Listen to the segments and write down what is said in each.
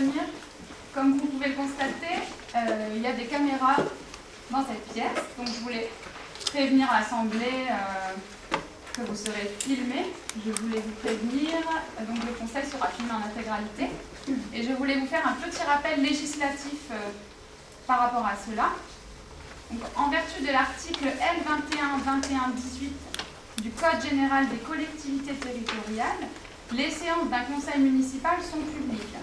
intervenir. Comme vous pouvez le constater, il y a des caméras dans cette pièce, donc je voulais prévenir l'Assemblée que vous serez filmé. Je voulais vous prévenir, donc le conseil sera filmé en intégralité. Et je voulais vous faire un petit rappel législatif par rapport à cela. Donc, en vertu de l'article L21-21-18 du Code général des collectivités territoriales, les séances d'un conseil municipal sont publiques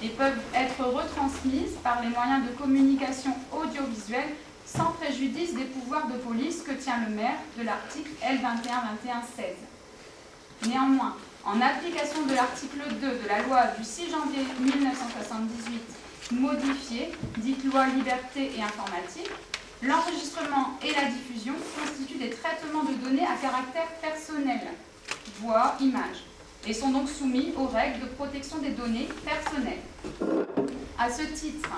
et peuvent être retransmises par les moyens de communication audiovisuelle sans préjudice des pouvoirs de police que tient le maire de l'article L21-21-16. Néanmoins, en application de l'article 2 de la loi du 6 janvier 1978 modifiée, dite loi Liberté et Informatique, l'enregistrement et la diffusion constituent des traitements de données à caractère personnel, voix, images, et sont donc soumis aux règles de protection des données personnelles. À ce titre,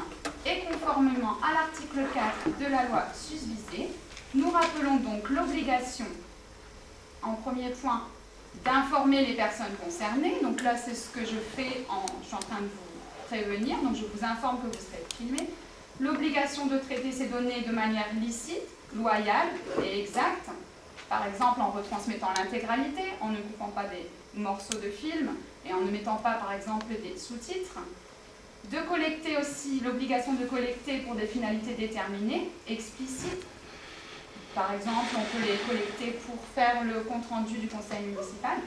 et conformément à l'article 4 de la loi susvisée, nous rappelons donc l'obligation, en premier point, d'informer les personnes concernées. Donc là, c'est ce que je fais, je suis en train de vous prévenir, donc je vous informe que vous serez filmé. L'obligation de traiter ces données de manière licite, loyale et exacte, par exemple en retransmettant l'intégralité, en ne coupant pas des morceaux de film et en ne mettant pas, par exemple, des sous-titres. De collecter aussi, l'obligation de collecter pour des finalités déterminées, explicites. Par exemple, on peut les collecter pour faire le compte-rendu du conseil municipal.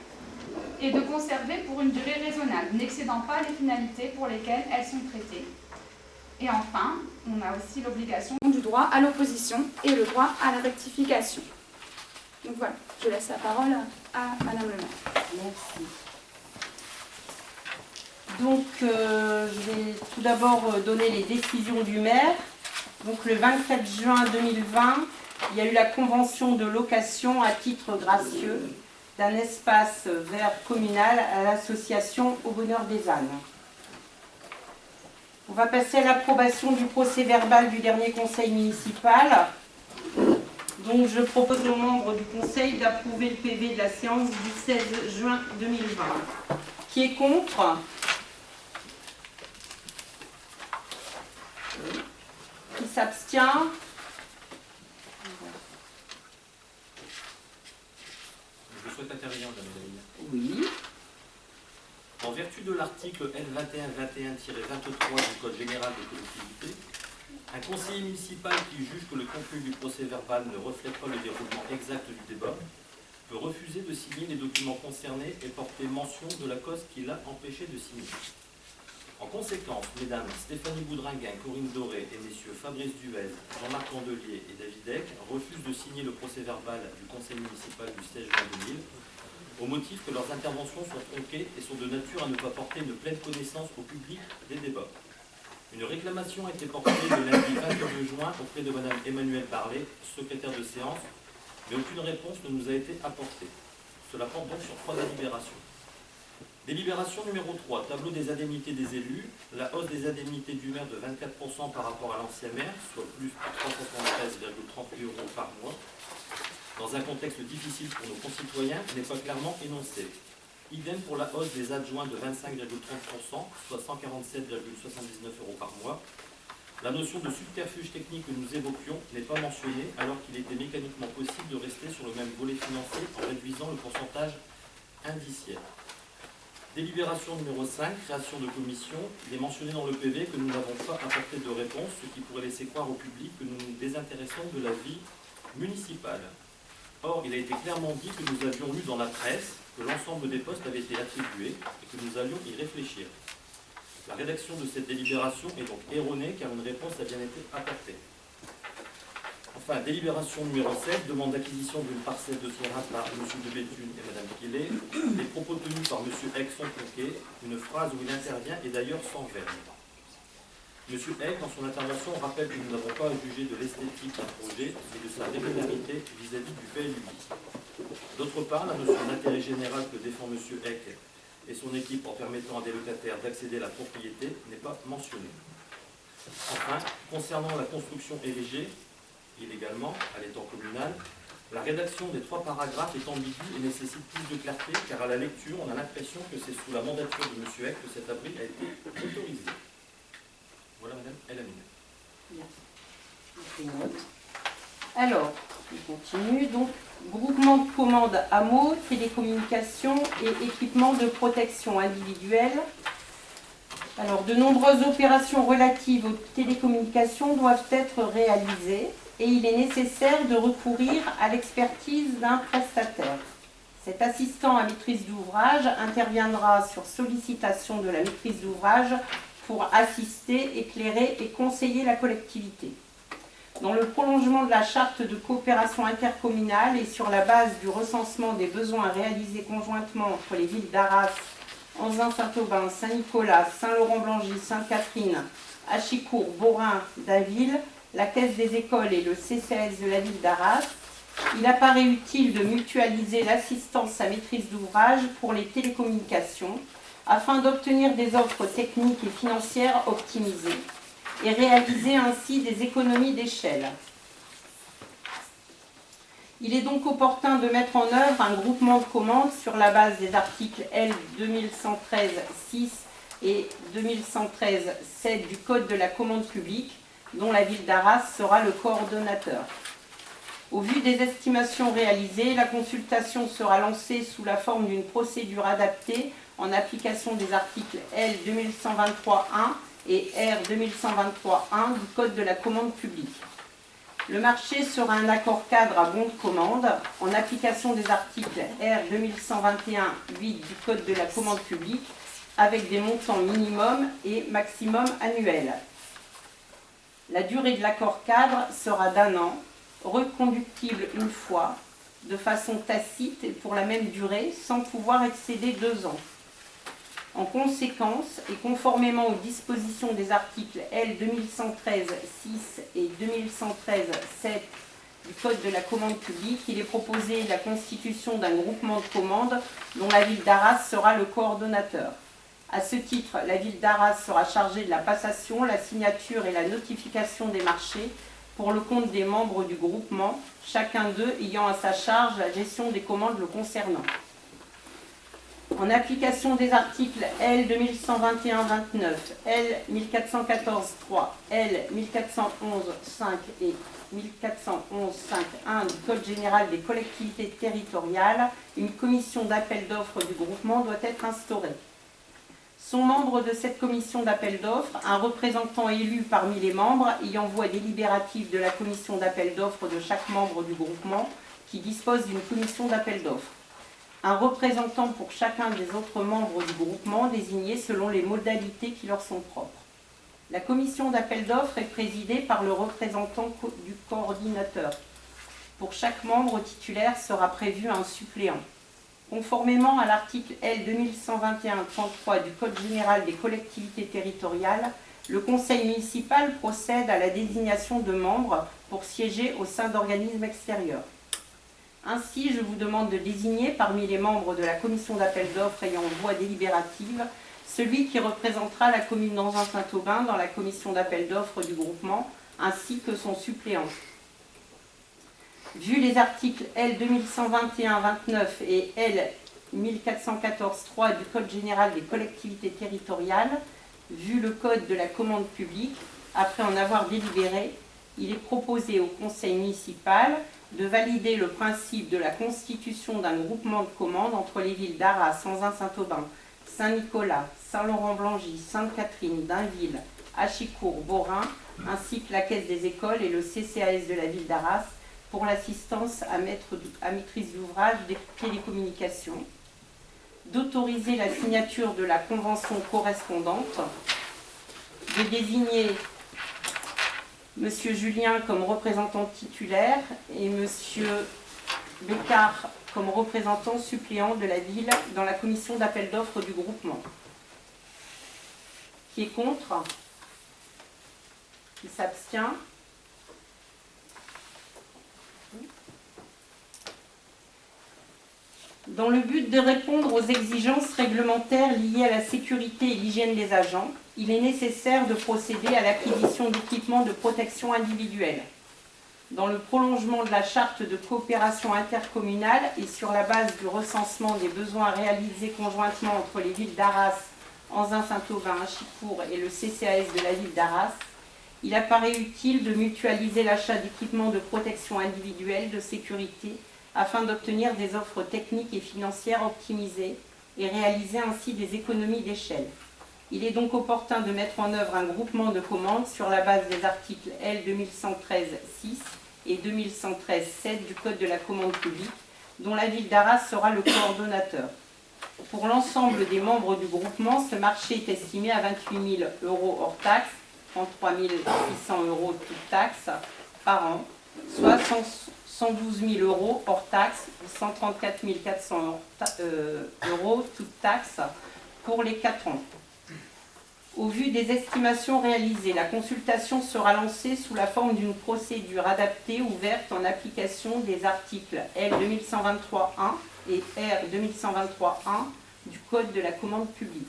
Et de conserver pour une durée raisonnable, n'excédant pas les finalités pour lesquelles elles sont traitées. Et enfin, on a aussi l'obligation du droit à l'opposition et le droit à la rectification. Donc voilà, je laisse la parole à Madame le maire. Merci. Donc, je vais tout d'abord donner les décisions du maire. Donc, le 27 juin 2020, il y a eu la convention de location à titre gracieux d'un espace vert communal à l'association Au Bonheur des Ânes. On va passer à l'approbation du procès-verbal du dernier conseil municipal. Donc, je propose aux membres du conseil d'approuver le PV de la séance du 16 juin 2020. Qui est contre? Qui s'abstient? Je souhaite intervenir, madame David. Oui. En vertu de l'article L2121-23 du Code général des collectivités, un conseiller municipal qui juge que le contenu du procès-verbal ne reflète pas le déroulement exact du débat peut refuser de signer les documents concernés et porter mention de la cause qui l'a empêché de signer. En conséquence, mesdames Stéphanie Boudringuin, Corinne Doré et messieurs Fabrice Duez, Jean-Marc Candelier et David Eck refusent de signer le procès-verbal du conseil municipal du 16 juin 2000 au motif que leurs interventions sont tronquées et sont de nature à ne pas porter une pleine connaissance au public des débats. Une réclamation a été portée le lundi 22 juin auprès de Mme Emmanuelle Barlet, secrétaire de séance, mais aucune réponse ne nous a été apportée. Cela porte donc sur 3 délibérations. Délibération numéro 3, tableau des indemnités des élus. La hausse des indemnités du maire de 24% par rapport à l'ancien maire, soit plus 373,38 € par mois, dans un contexte difficile pour nos concitoyens, n'est pas clairement énoncé. Idem pour la hausse des adjoints de 25,30%, soit 147,79 € par mois. La notion de subterfuge technique que nous évoquions n'est pas mentionnée, alors qu'il était mécaniquement possible de rester sur le même volet financier en réduisant le pourcentage indiciaire. Délibération numéro 5, création de commission. Il est mentionné dans le PV que nous n'avons pas apporté de réponse, ce qui pourrait laisser croire au public que nous nous désintéressons de la vie municipale. Or, il a été clairement dit que nous avions lu dans la presse que l'ensemble des postes avaient été attribués et que nous allions y réfléchir. La rédaction de cette délibération est donc erronée car une réponse a bien été apportée. Enfin, délibération numéro 7, demande d'acquisition d'une parcelle de terrain par M. de Béthune et Mme Quillet. Les propos tenus par M. Eck sont tronqués. Une phrase où il intervient est d'ailleurs sans verbe. M. Eck, dans son intervention, rappelle que nous n'avons pas à juger de l'esthétique d'un projet, mais de sa régularité vis-à-vis du PLUI. D'autre part, la notion d'intérêt général que défend M. Eck et son équipe en permettant à des locataires d'accéder à la propriété n'est pas mentionnée. Enfin, concernant la construction érigée, illégalement, à l'étang communal, la rédaction des 3 paragraphes est ambiguë et nécessite plus de clarté, car à la lecture, on a l'impression que c'est sous la mandature de M. Eck que cet abri a été autorisé. Madame Elamine. Bien. Je fais note. Alors, on continue. Donc, groupement de commandes hameaux, télécommunications et équipements de protection individuelle. Alors, de nombreuses opérations relatives aux télécommunications doivent être réalisées et il est nécessaire de recourir à l'expertise d'un prestataire. Cet assistant à maîtrise d'ouvrage interviendra sur sollicitation de la maîtrise d'ouvrage pour assister, éclairer et conseiller la collectivité. Dans le prolongement de la charte de coopération intercommunale et sur la base du recensement des besoins réalisés conjointement entre les villes d'Arras, Anzin-Saint-Aubin, Saint-Nicolas, Saint-Laurent-Blangy, Sainte-Catherine, Achicourt, Beaurain, Daville, la Caisse des écoles et le CCAS de la ville d'Arras, il apparaît utile de mutualiser l'assistance à maîtrise d'ouvrage pour les télécommunications afin d'obtenir des offres techniques et financières optimisées et réaliser ainsi des économies d'échelle. Il est donc opportun de mettre en œuvre un groupement de commandes sur la base des articles L 2113-6 et 2113-7 du Code de la commande publique, dont la ville d'Arras sera le coordonnateur. Au vu des estimations réalisées, la consultation sera lancée sous la forme d'une procédure adaptée en application des articles L 2123-1 et R 2123-1 du Code de la commande publique. Le marché sera un accord cadre à bon de commande en application des articles R 2121-8 du Code de la commande publique avec des montants minimum et maximum annuels. La durée de l'accord cadre sera d'1 an, reconductible une fois, de façon tacite et pour la même durée, sans pouvoir excéder 2 ans. En conséquence, et conformément aux dispositions des articles L 2113-6 et 2113-7 du Code de la commande publique, il est proposé la constitution d'un groupement de commandes dont la ville d'Arras sera le coordonnateur. À ce titre, la ville d'Arras sera chargée de la passation, la signature et la notification des marchés pour le compte des membres du groupement, chacun d'eux ayant à sa charge la gestion des commandes le concernant. En application des articles L 2121-29, L 1414-3, L 1411-5 et 1411-5.1 du Code général des collectivités territoriales, une commission d'appel d'offres du groupement doit être instaurée. Sont membres de cette commission d'appel d'offres un représentant élu parmi les membres ayant voix délibérative de la commission d'appel d'offres de chaque membre du groupement qui dispose d'une commission d'appel d'offres. Un représentant pour chacun des autres membres du groupement désigné selon les modalités qui leur sont propres. La commission d'appel d'offres est présidée par le représentant du coordinateur. Pour chaque membre titulaire sera prévu un suppléant. Conformément à l'article L 2121-33 du Code général des collectivités territoriales, le conseil municipal procède à la désignation de membres pour siéger au sein d'organismes extérieurs. Ainsi, je vous demande de désigner parmi les membres de la commission d'appel d'offres ayant voix délibérative celui qui représentera la commune d'Anzin-Saint-Aubin dans la commission d'appel d'offres du groupement, ainsi que son suppléant. Vu les articles L 2121-29 et L 1414-3 du Code général des collectivités territoriales, vu le Code de la commande publique, après en avoir délibéré, il est proposé au conseil municipal de valider le principe de la constitution d'un groupement de commandes entre les villes d'Arras, Anzin-Saint-Aubin, Saint-Nicolas, Saint-Laurent-Blangy, Sainte-Catherine, Dainville, Achicourt, Beaurain, ainsi que la Caisse des écoles et le CCAS de la ville d'Arras pour l'assistance à maîtrise d'ouvrage des télécommunications, d'autoriser la signature de la convention correspondante, de désigner M. Julien comme représentant titulaire et M. Bécard comme représentant suppléant de la ville dans la commission d'appel d'offres du groupement. Qui est contre? Qui s'abstient? Dans le but de répondre aux exigences réglementaires liées à la sécurité et l'hygiène des agents, il est nécessaire de procéder à l'acquisition d'équipements de protection individuelle. Dans le prolongement de la charte de coopération intercommunale et sur la base du recensement des besoins réalisés conjointement entre les villes d'Arras, Anzin-Saint-Aubin, Achicourt et le CCAS de la ville d'Arras, il apparaît utile de mutualiser l'achat d'équipements de protection individuelle, de sécurité, afin d'obtenir des offres techniques et financières optimisées et réaliser ainsi des économies d'échelle. Il est donc opportun de mettre en œuvre un groupement de commandes sur la base des articles L 2113-6 et 2113-7 du Code de la commande publique, dont la ville d'Arras sera le coordonnateur. Pour l'ensemble des membres du groupement, ce marché est estimé à 28 000 € hors taxes, 33 600 € toutes taxes par an, soit 112 000 € hors taxes, 134 400 € toutes taxes pour les 4 ans. Au vu des estimations réalisées, la consultation sera lancée sous la forme d'une procédure adaptée ouverte en application des articles L 2123-1 et R 2123-1 du Code de la commande publique.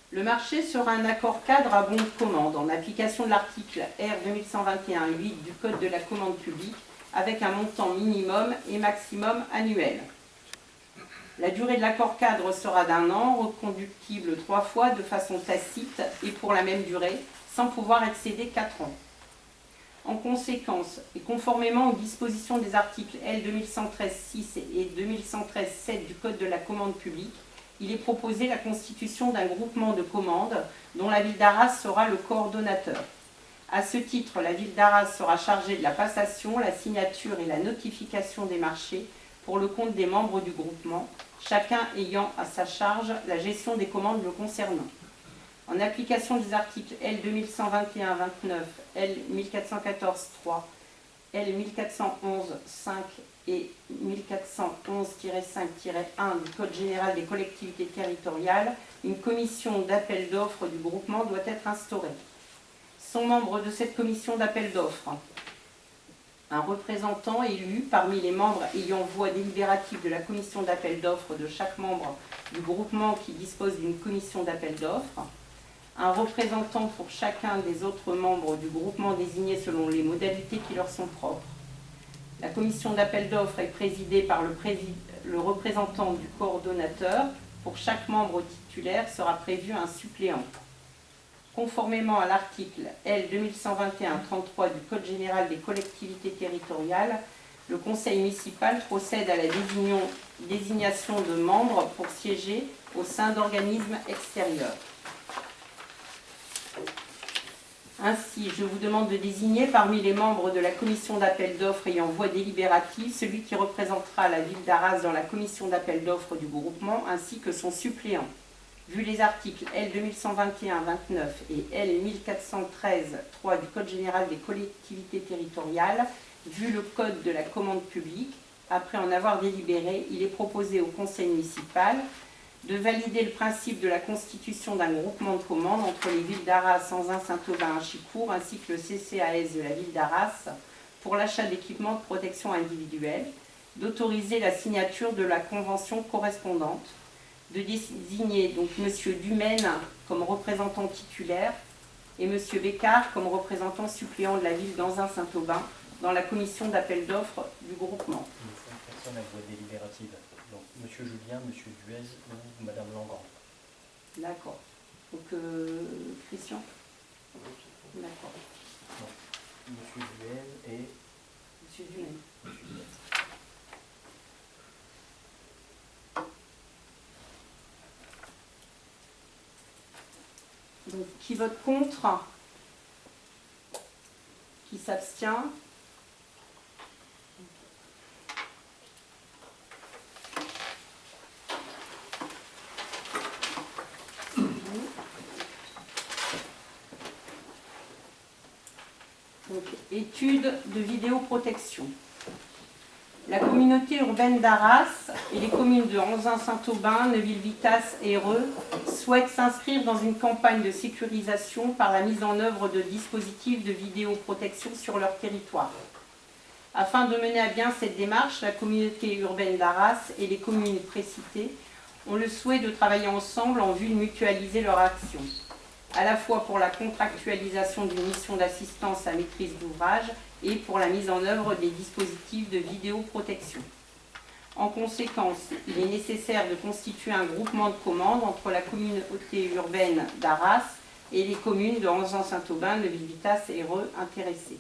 Le marché sera un accord cadre à bon de commande en application de l'article R 2121-8 du Code de la commande publique avec un montant minimum et maximum annuel. La durée de l'accord cadre sera d'1 an, reconductible 3 fois de façon tacite et pour la même durée, sans pouvoir excéder 4 ans. En conséquence, et conformément aux dispositions des articles L 2113-6 et 2113-7 du Code de la commande publique, il est proposé la constitution d'un groupement de commandes dont la ville d'Arras sera le coordonnateur. À ce titre, la ville d'Arras sera chargée de la passation, la signature et la notification des marchés pour le compte des membres du groupement, chacun ayant à sa charge la gestion des commandes le concernant. En application des articles L 2121-29, L 1414-3, L 1411-5 et 1411-5-1 du Code général des collectivités territoriales, une commission d'appel d'offres du groupement doit être instaurée. Sont membres de cette commission d'appel d'offres un représentant élu parmi les membres ayant voix délibérative de la commission d'appel d'offres de chaque membre du groupement qui dispose d'une commission d'appel d'offres, un représentant pour chacun des autres membres du groupement désignés selon les modalités qui leur sont propres. La commission d'appel d'offres est présidée par le représentant du coordonnateur. Pour chaque membre titulaire sera prévu un suppléant. Conformément à l'article L 2121-33 du Code général des collectivités territoriales, le conseil municipal procède à la désignation de membres pour siéger au sein d'organismes extérieurs. Ainsi, je vous demande de désigner parmi les membres de la commission d'appel d'offres ayant voix délibérative celui qui représentera la ville d'Arras dans la commission d'appel d'offres du groupement ainsi que son suppléant. Vu les articles L 2121-29 et L 1413-3 du Code général des collectivités territoriales, vu le Code de la commande publique, après en avoir délibéré, il est proposé au conseil municipal de valider le principe de la constitution d'un groupement de commandes entre les villes d'Arras, Anzin, Saint-Aubin, Achicourt, ainsi que le CCAS de la ville d'Arras pour l'achat d'équipements de protection individuelle, d'autoriser la signature de la convention correspondante, de désigner donc M. Dumaine comme représentant titulaire et M. Bécard comme représentant suppléant de la ville d'Anzin-Saint-Aubin dans la commission d'appel d'offres du groupement. Une personne à voix délibérative. Donc M. Julien, M. Duez ou Mme Langan. D'accord. Donc Christian. D'accord. M. Duez et... M. Dumaine. Donc, qui vote contre? Qui s'abstient? Donc, étude de vidéoprotection. La communauté urbaine d'Arras et les communes de Anzin, Saint-Aubin, Neuville-Vitas et Reux souhaitent s'inscrire dans une campagne de sécurisation par la mise en œuvre de dispositifs de vidéoprotection sur leur territoire. Afin de mener à bien cette démarche, la communauté urbaine d'Arras et les communes précitées ont le souhait de travailler ensemble en vue de mutualiser leur action, à la fois pour la contractualisation d'une mission d'assistance à maîtrise d'ouvrage et pour la mise en œuvre des dispositifs de vidéoprotection. En conséquence, il est nécessaire de constituer un groupement de commandes entre la communauté urbaine d'Arras et les communes de Ranzan-Saint-Aubin, Neuville-Vitas et Reux intéressées.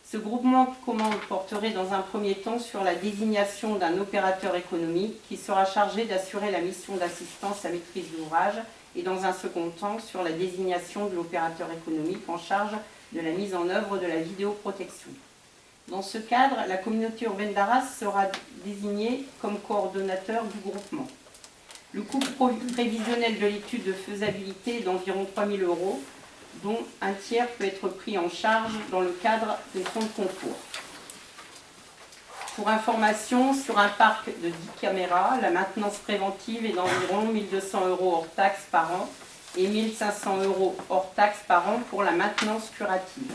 Ce groupement de commandes porterait dans un premier temps sur la désignation d'un opérateur économique qui sera chargé d'assurer la mission d'assistance à maîtrise d'ouvrage et dans un second temps sur la désignation de l'opérateur économique en charge de la mise en œuvre de la vidéoprotection. Dans ce cadre, la communauté urbaine d'Arras sera désignée comme coordonnateur du groupement. Le coût prévisionnel de l'étude de faisabilité est d'environ 3 000 €, dont un tiers peut être pris en charge dans le cadre des fonds de concours. Pour information, sur un parc de 10 caméras, la maintenance préventive est d'environ 1 200 € hors taxes par an et 1 500 € hors taxes par an pour la maintenance curative.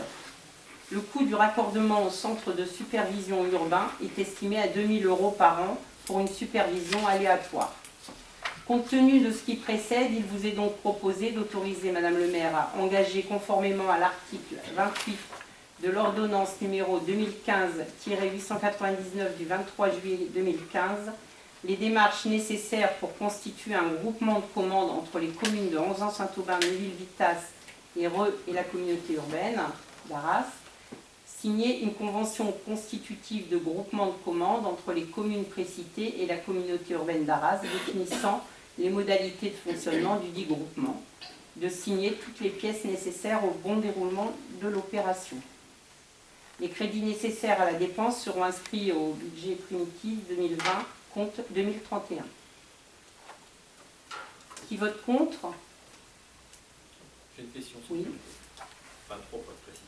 Le coût du raccordement au centre de supervision urbain est estimé à 2 000 € par an pour une supervision aléatoire. Compte tenu de ce qui précède, il vous est donc proposé d'autoriser Madame le maire à engager conformément à l'article 28 de l'ordonnance numéro 2015-899 du 23 juillet 2015 les démarches nécessaires pour constituer un groupement de commandes entre les communes de Ranzan-Saint-Aubin, Neuville-Vitas et Reux et la communauté urbaine d'Arras, signer une convention constitutive de groupement de commandes entre les communes précitées et la communauté urbaine d'Arras définissant les modalités de fonctionnement du dit groupement, de signer toutes les pièces nécessaires au bon déroulement de l'opération. Les crédits nécessaires à la dépense seront inscrits au budget primitif 2020, compte 2031. Qui vote contre? J'ai une question. Oui. Pas trop, pas précis.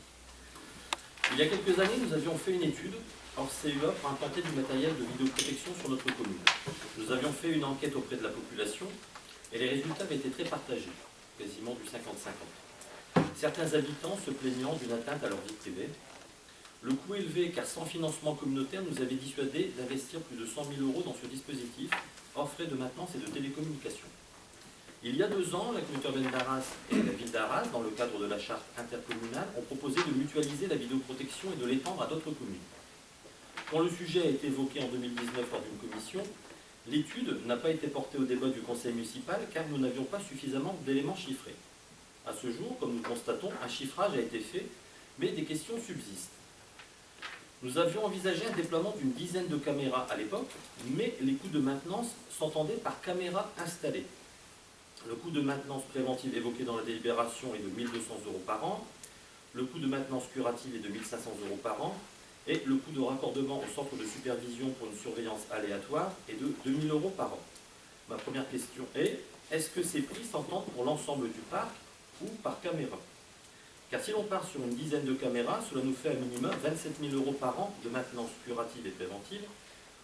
Il y a quelques années, nous avions fait une étude hors CEA pour implanter du matériel de vidéoprotection sur notre commune. Nous avions fait une enquête auprès de la population et les résultats avaient été très partagés, quasiment du 50-50. Certains habitants se plaignant d'une atteinte à leur vie privée. Le coût élevé, car sans financement communautaire, nous avait dissuadé d'investir plus de 100 000 € dans ce dispositif, hors frais de maintenance et de télécommunication. Il y a 2 ans, la communauté urbaine d'Arras et la ville d'Arras, dans le cadre de la charte intercommunale, ont proposé de mutualiser la vidéoprotection et de l'étendre à d'autres communes. Quand le sujet a été évoqué en 2019 lors d'une commission, l'étude n'a pas été portée au débat du conseil municipal car nous n'avions pas suffisamment d'éléments chiffrés. À ce jour, comme nous le constatons, un chiffrage a été fait, mais des questions subsistent. Nous avions envisagé un déploiement d'une dizaine de caméras à l'époque, mais les coûts de maintenance s'entendaient par caméra installée. Le coût de maintenance préventive évoqué dans la délibération est de 1 200 € par an, le coût de maintenance curative est de 1 500 € par an, et le coût de raccordement au centre de supervision pour une surveillance aléatoire est de 2 000 € par an. Ma première question est, est-ce que ces prix s'entendent pour l'ensemble du parc ou par caméra? Car si l'on part sur une dizaine de caméras, cela nous fait à minimum 27 000 € par an de maintenance curative et préventive,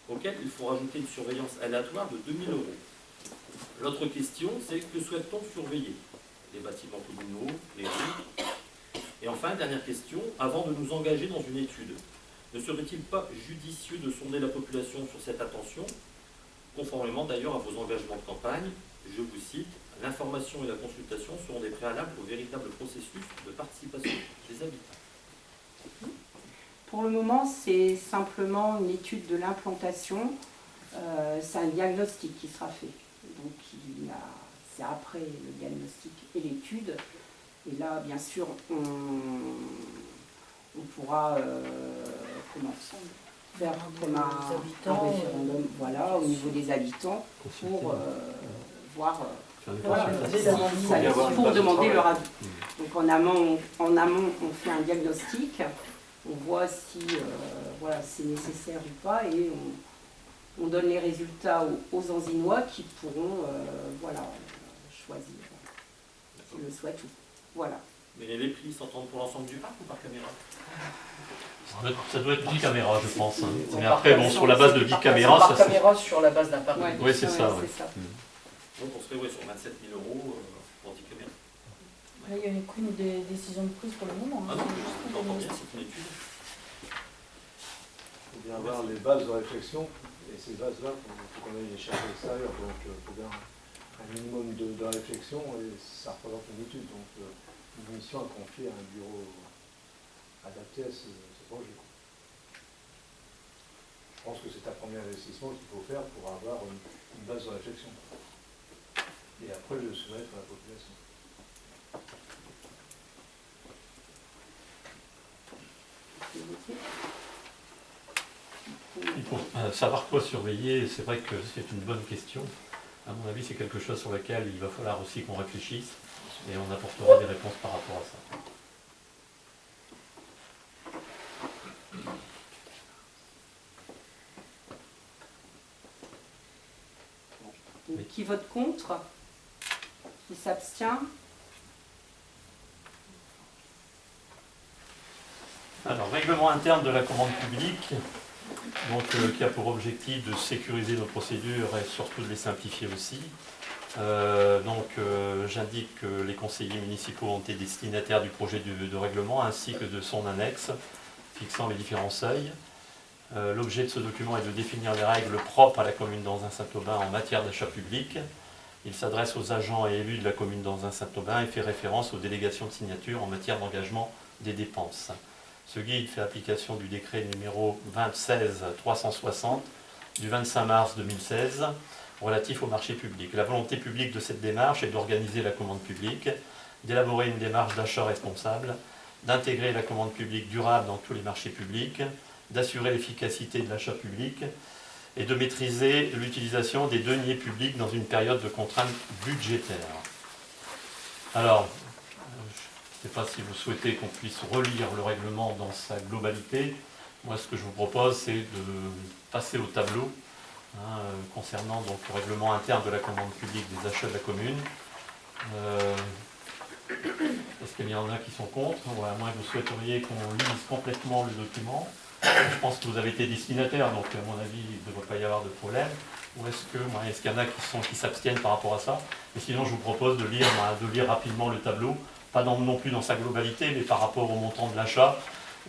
auquel il faut rajouter une surveillance aléatoire de 2 000 €. L'autre question, c'est que souhaite-t-on surveiller? Les bâtiments communaux, les rues. Et enfin, dernière question, avant de nous engager dans une étude, ne serait-il pas judicieux de sonder la population sur cette attention, conformément d'ailleurs à vos engagements de campagne? Je vous cite, l'information et la consultation seront des préalables au véritable processus de participation des habitants. Pour le moment, c'est simplement une étude de l'implantation. C'est un diagnostic qui sera fait. Donc, c'est après le diagnostic et l'étude. Et là, bien sûr, on pourra faire comme un référendum, voilà, au niveau des habitants, pour voir, pour demander leur avis. Donc en amont, on fait un diagnostic, on voit si voilà, c'est nécessaire ou pas, et on donne les résultats aux Anzinois qui pourront voilà, choisir s'ils le souhaitent. Voilà. Mais les prix s'entendent pour l'ensemble du parc ou par caméra? Ça doit être 10 caméras, je pense. Hein. Mais après, bon, sur la base de 10 caméras, par caméra sur la base d'un parc. Ouais, oui, c'est ça. Ouais. Donc on serait sur 27 000 € pour 10 caméras. Là, il n'y a aucune décision de prise pour le moment. Ah non, j'entends bien, c'est une étude. Il faut bien avoir les bases de réflexion, et ces bases-là, il faut qu'on aille les chercher à l'extérieur. Donc il faut bien un minimum de réflexion, et ça représente une étude. Donc une mission à confier à un bureau adapté à ce projet. Je pense que c'est un premier investissement qu'il faut faire pour avoir une base de réflexion. Et après, le soumettre à la population. Il faut savoir quoi surveiller, c'est vrai que c'est une bonne question. À mon avis, c'est quelque chose sur lequel il va falloir aussi qu'on réfléchisse et on apportera des réponses par rapport à ça. Qui vote contre? Qui s'abstient? Alors, règlement interne de la commande publique, donc, qui a pour objectif de sécuriser nos procédures et surtout de les simplifier aussi. J'indique que les conseillers municipaux ont été destinataires du projet de règlement ainsi que de son annexe fixant les différents seuils. L'objet de ce document est de définir les règles propres à la commune d'Anzin-Saint-Aubin en matière d'achat public. Il s'adresse aux agents et élus de la commune d'Anzin-Saint-Aubin et fait référence aux délégations de signature en matière d'engagement des dépenses. Ce guide fait application du décret numéro 2016-360 du 25 mars 2016 relatif au marché public. La volonté publique de cette démarche est d'organiser la commande publique, d'élaborer une démarche d'achat responsable, d'intégrer la commande publique durable dans tous les marchés publics, d'assurer l'efficacité de l'achat public et de maîtriser l'utilisation des deniers publics dans une période de contrainte budgétaire. Alors, je ne sais pas si vous souhaitez qu'on puisse relire le règlement dans sa globalité. Moi, ce que je vous propose, c'est de passer au tableau concernant donc, le règlement interne de la commande publique des achats de la commune. Est-ce qu'il y en a qui sont contre? Ouais, à moins que vous souhaiteriez qu'on lise complètement le document. Je pense que vous avez été destinataire, donc à mon avis, il ne devrait pas y avoir de problème. Ou est-ce qu'il y en a qui s'abstiennent par rapport à ça? Et sinon, je vous propose de lire rapidement le tableau, pas non plus dans sa globalité, mais par rapport au montant de l'achat,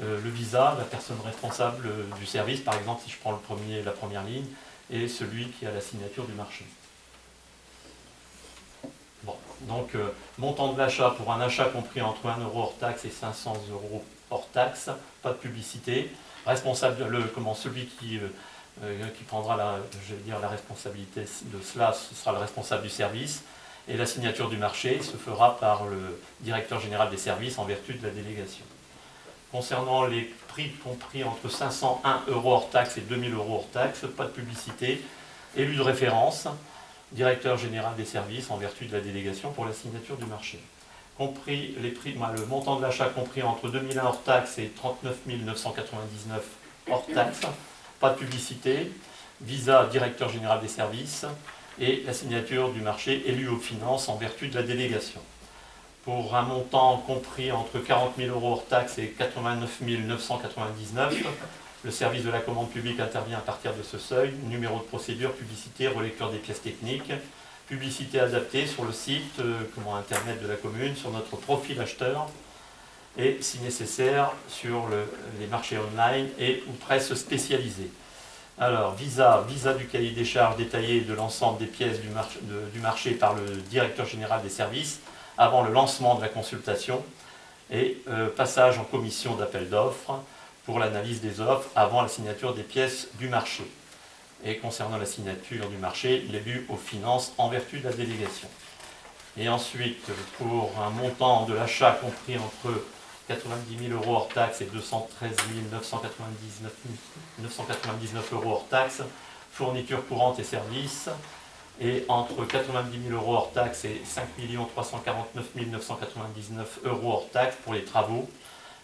le visa, la personne responsable du service, par exemple, si je prends la première ligne, et celui qui a la signature du marché. Bon, donc, montant de l'achat pour un achat compris entre 1 € hors taxe et 500 € hors taxe, pas de publicité. Responsable, celui qui prendra la responsabilité de cela, ce sera le responsable du service. Et la signature du marché se fera par le directeur général des services en vertu de la délégation. Concernant les prix compris entre 501 € hors taxe et 2000 € hors taxe, pas de publicité. Élu de référence, directeur général des services en vertu de la délégation pour la signature du marché. Compris les prix, le montant de l'achat compris entre 2001 hors taxe et 39 999 hors taxe, pas de publicité, visa directeur général des services et la signature du marché élu aux finances en vertu de la délégation. Pour un montant compris entre 40 000 € hors taxe et 89 999, le service de la commande publique intervient à partir de ce seuil, numéro de procédure, publicité, relecture des pièces techniques, publicité adaptée sur le site internet de la commune, sur notre profil acheteur et, si nécessaire, sur les marchés online et ou presse spécialisée. Alors, visa du cahier des charges détaillé de l'ensemble des pièces du marché par le directeur général des services avant le lancement de la consultation et passage en commission d'appel d'offres pour l'analyse des offres avant la signature des pièces du marché. Et concernant la signature du marché, l'élu aux finances en vertu de la délégation. Et ensuite, pour un montant de l'achat compris entre 90 000 € hors taxe et 213 999 € hors taxe, fourniture courante et services, et entre 90 000 € hors taxe et 5 349 999 € hors taxe pour les travaux,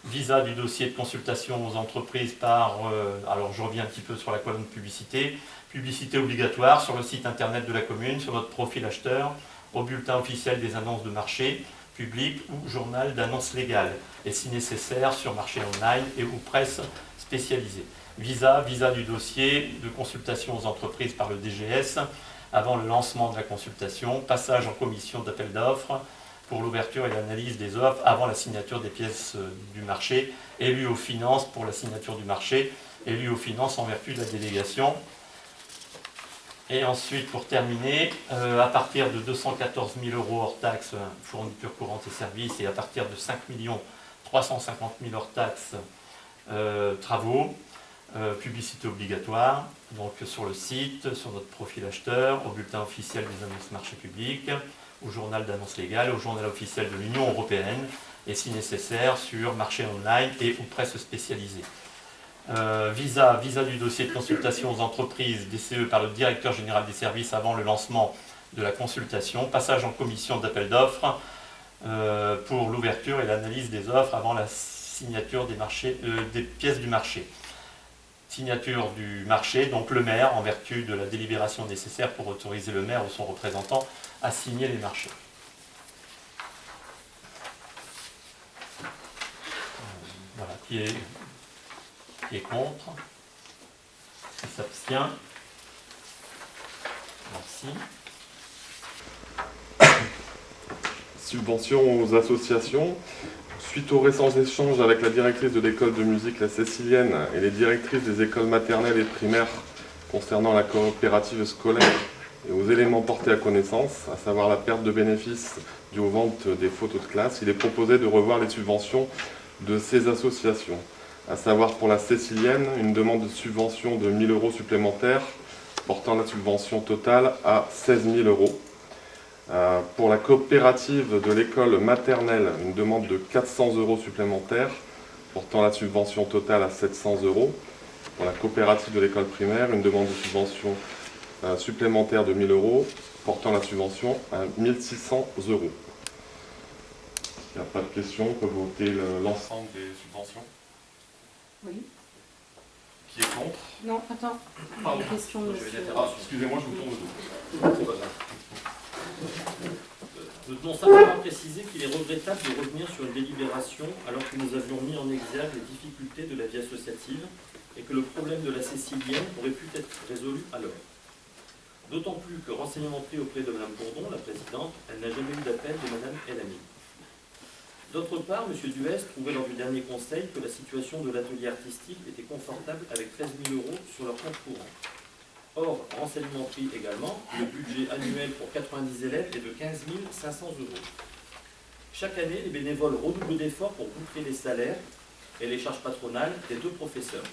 visa du dossier de consultation aux entreprises alors je reviens un petit peu sur la colonne publicité, publicité obligatoire sur le site internet de la commune, sur notre profil acheteur, au bulletin officiel des annonces de marché, public ou journal d'annonces légales, et si nécessaire sur marché online et ou presse spécialisée. Visa du dossier de consultation aux entreprises par le DGS avant le lancement de la consultation, passage en commission d'appel d'offres, pour l'ouverture et l'analyse des offres avant la signature des pièces du marché, élu aux finances pour la signature du marché, élu aux finances en vertu de la délégation. Et ensuite, pour terminer, à partir de 214 000 € hors taxe, fourniture courante et services, et à partir de 5 350 000 € hors taxe, travaux, publicité obligatoire, donc sur le site, sur notre profil acheteur, au bulletin officiel des annonces marché public, au journal d'annonces légales, au journal officiel de l'Union européenne, et si nécessaire sur marché online et ou presse spécialisée. Visa du dossier de consultation aux entreprises DCE par le directeur général des services avant le lancement de la consultation, passage en commission d'appel d'offres pour l'ouverture et l'analyse des offres avant la signature des pièces du marché. Signature du marché, donc le maire, en vertu de la délibération nécessaire pour autoriser le maire ou son représentant à signer les marchés. Voilà, qui est contre, qui s'abstient. Merci. Subvention aux associations. Suite aux récents échanges avec la directrice de l'école de musique La Cécilienne et les directrices des écoles maternelles et primaires concernant la coopérative scolaire et aux éléments portés à connaissance, à savoir la perte de bénéfices due aux ventes des photos de classe, il est proposé de revoir les subventions de ces associations. À savoir pour la Cécilienne, une demande de subvention de 1 000 € supplémentaires, portant la subvention totale à 16 000 €. Pour la coopérative de l'école maternelle, une demande de 400 € supplémentaires, portant la subvention totale à 700 €. Pour la coopérative de l'école primaire, une demande de subvention supplémentaire de 1 000 €, portant la subvention à 1 600 €. Il n'y a pas de questions, on peut voter l'ensemble des subventions. Oui. Qui est contre? Non, attends. Pardon. Une question, monsieur. Excusez-moi, je vous tourne le dos. Nous tenons simplement à préciser qu'il est regrettable de revenir sur une délibération alors que nous avions mis en exergue les difficultés de la vie associative et que le problème de la Cécilienne aurait pu être résolu alors. D'autant plus que renseignement pris auprès de Mme Bourdon, la présidente, elle n'a jamais eu d'appel de Mme Elami. D'autre part, M. Duès trouvait lors du dernier conseil que la situation de l'atelier artistique était confortable avec 13 000 € sur leur compte courant. Or, renseignement pris également, le budget annuel pour 90 élèves est de 15 500 €. Chaque année, les bénévoles redoublent d'efforts pour boucler les salaires et les charges patronales des 2 professeurs.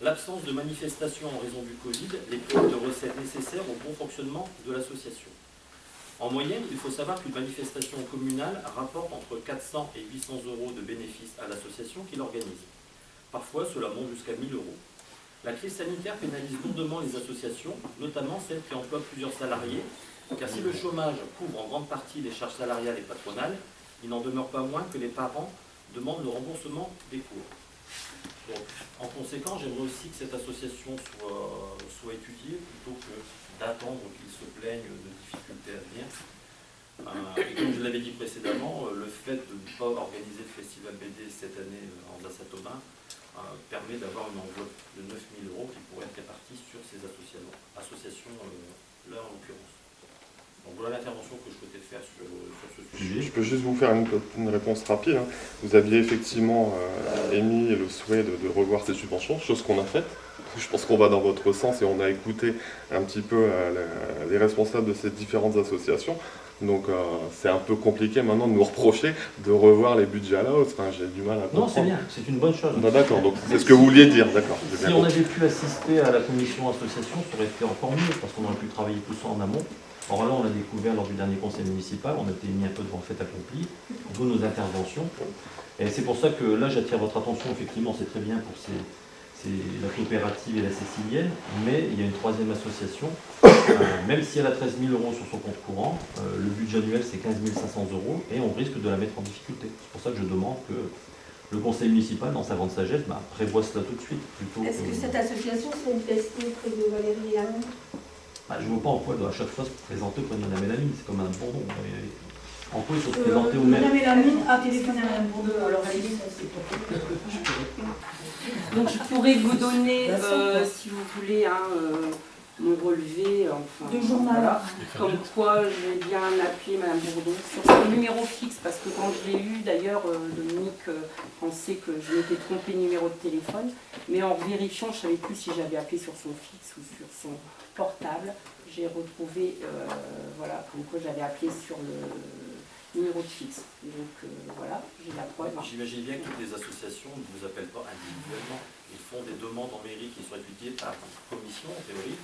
L'absence de manifestation en raison du Covid les prive de recettes nécessaires au bon fonctionnement de l'association. En moyenne, il faut savoir qu'une manifestation communale rapporte entre 400 et 800 € de bénéfices à l'association qui l'organise. Parfois, cela monte jusqu'à 1 000 €. La crise sanitaire pénalise lourdement les associations, notamment celles qui emploient plusieurs salariés, car si le chômage couvre en grande partie les charges salariales et patronales, il n'en demeure pas moins que les parents demandent le remboursement des cours. Donc, en conséquence, j'aimerais aussi que cette association soit étudiée plutôt que d'attendre qu'ils se plaignent de difficultés à venir. Et comme je l'avais dit précédemment, le fait de ne pas organiser le festival BD cette année en Saint-Thomas permet d'avoir une enveloppe de 9 000 € qui pourrait être répartie sur ces associations-là en l'occurrence. Donc voilà l'intervention que je souhaitais faire sur ce sujet. Je peux juste vous faire une réponse rapide. Vous aviez effectivement émis le souhait de revoir ces subventions, chose qu'on a faite. Je pense qu'on va dans votre sens et on a écouté un petit peu les responsables de ces différentes associations. Donc c'est un peu compliqué maintenant de nous reprocher de revoir les budgets à la hausse. Enfin, j'ai du mal à comprendre. Non, c'est bien, c'est une bonne chose. Non, d'accord, donc c'est ce que vous vouliez dire, d'accord. Si on avait pu assister à la commission association, ça aurait été encore mieux, parce qu'on aurait pu travailler tout ça en amont. Or là, on l'a découvert lors du dernier conseil municipal, on a été mis un peu devant le fait accompli, d'où nos interventions. Et c'est pour ça que là, j'attire votre attention, effectivement, c'est très bien pour la coopérative et la Cécilienne, mais il y a une troisième association, même si elle a 13 000 € sur son compte courant, le budget annuel c'est 15 500 € et on risque de la mettre en difficulté. C'est pour ça que je demande que le conseil municipal, dans sa grande sagesse, prévoit cela tout de suite. Est-ce que cette association s'est manifestée auprès de Valérie Hamon? Je ne vois pas en quoi elle doit à chaque fois se présenter auprès de Mme Elami, c'est comme un Bourdon. En quoi il faut se présenter au maire? Mme Elami a téléphoné à Mme Bourdon, alors elle dit ça c'est pas. Donc je pourrais vous donner, si vous voulez, mon relevé, enfin, de journal. Voilà, comme quoi j'ai bien appelé Mme Bourdon sur son numéro fixe, parce que quand je l'ai eu, d'ailleurs, Dominique pensait que je m'étais trompée de numéro de téléphone, mais en vérifiant, je ne savais plus si j'avais appelé sur son fixe ou sur son portable. J'ai retrouvé, voilà, comme quoi j'avais appelé sur le numéro de fixe. Donc voilà, j'ai la preuve. J'imagine bien que toutes les associations ne vous appellent pas individuellement. Ils font des demandes en mairie qui sont étudiées par commission, en théorie,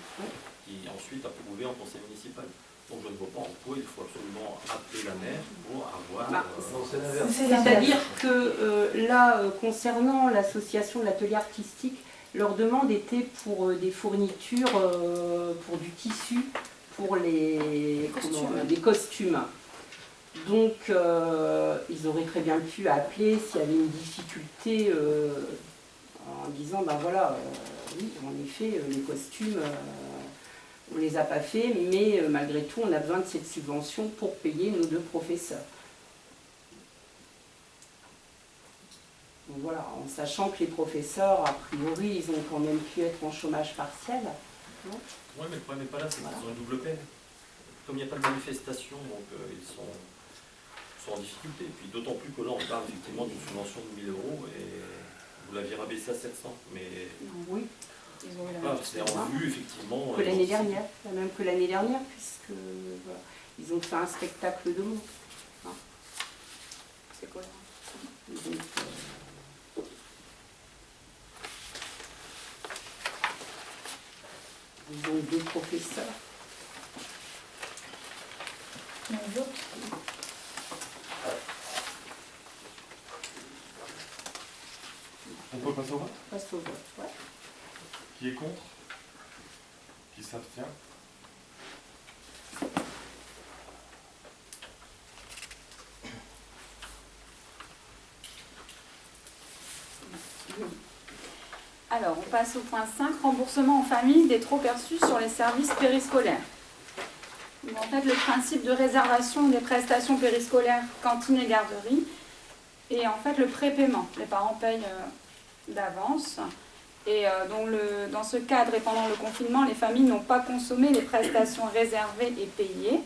qui ensuite approuvées en conseil municipal. Donc je ne vois pas en quoi il faut absolument appeler la maire pour avoir... Non, c'est l'inverse. C'est-à-dire que là, concernant l'association de l'atelier artistique, leur demande était pour des fournitures, pour du tissu, pour les costumes. Donc, ils auraient très bien pu appeler s'il y avait une difficulté en disant, ben voilà, oui, en effet, les costumes, on ne les a pas faits, mais malgré tout, on a besoin de cette subvention pour payer nos 2 professeurs. Donc voilà, en sachant que les professeurs, a priori, ils ont quand même pu être en chômage partiel. Non ? Oui, mais le problème n'est pas là, c'est qu'ils ont une double peine. Comme il n'y a pas de manifestation, donc ils sont en difficulté. Et puis d'autant plus que là, on parle effectivement d'une subvention de 1 000 € et vous l'aviez rabaissé à 700. Mais oui, ils ont eu la même c'est en vue, effectivement. que l'année dernière, même que l'année dernière, puisque voilà, ils ont fait un spectacle de mots. Hein. C'est quoi Donc, ils ont 2 professeurs. Mais les autres, On peut passer au vote? Passe au vote, ouais. Qui est contre? Qui s'abstient? Alors, on passe au point 5, remboursement en famille des trop perçus sur les services périscolaires. Donc, en fait, le principe de réservation des prestations périscolaires, cantine et garderie, et en fait le prépaiement. Les parents payent d'avance. Et dans ce cadre et pendant le confinement, les familles n'ont pas consommé les prestations réservées et payées.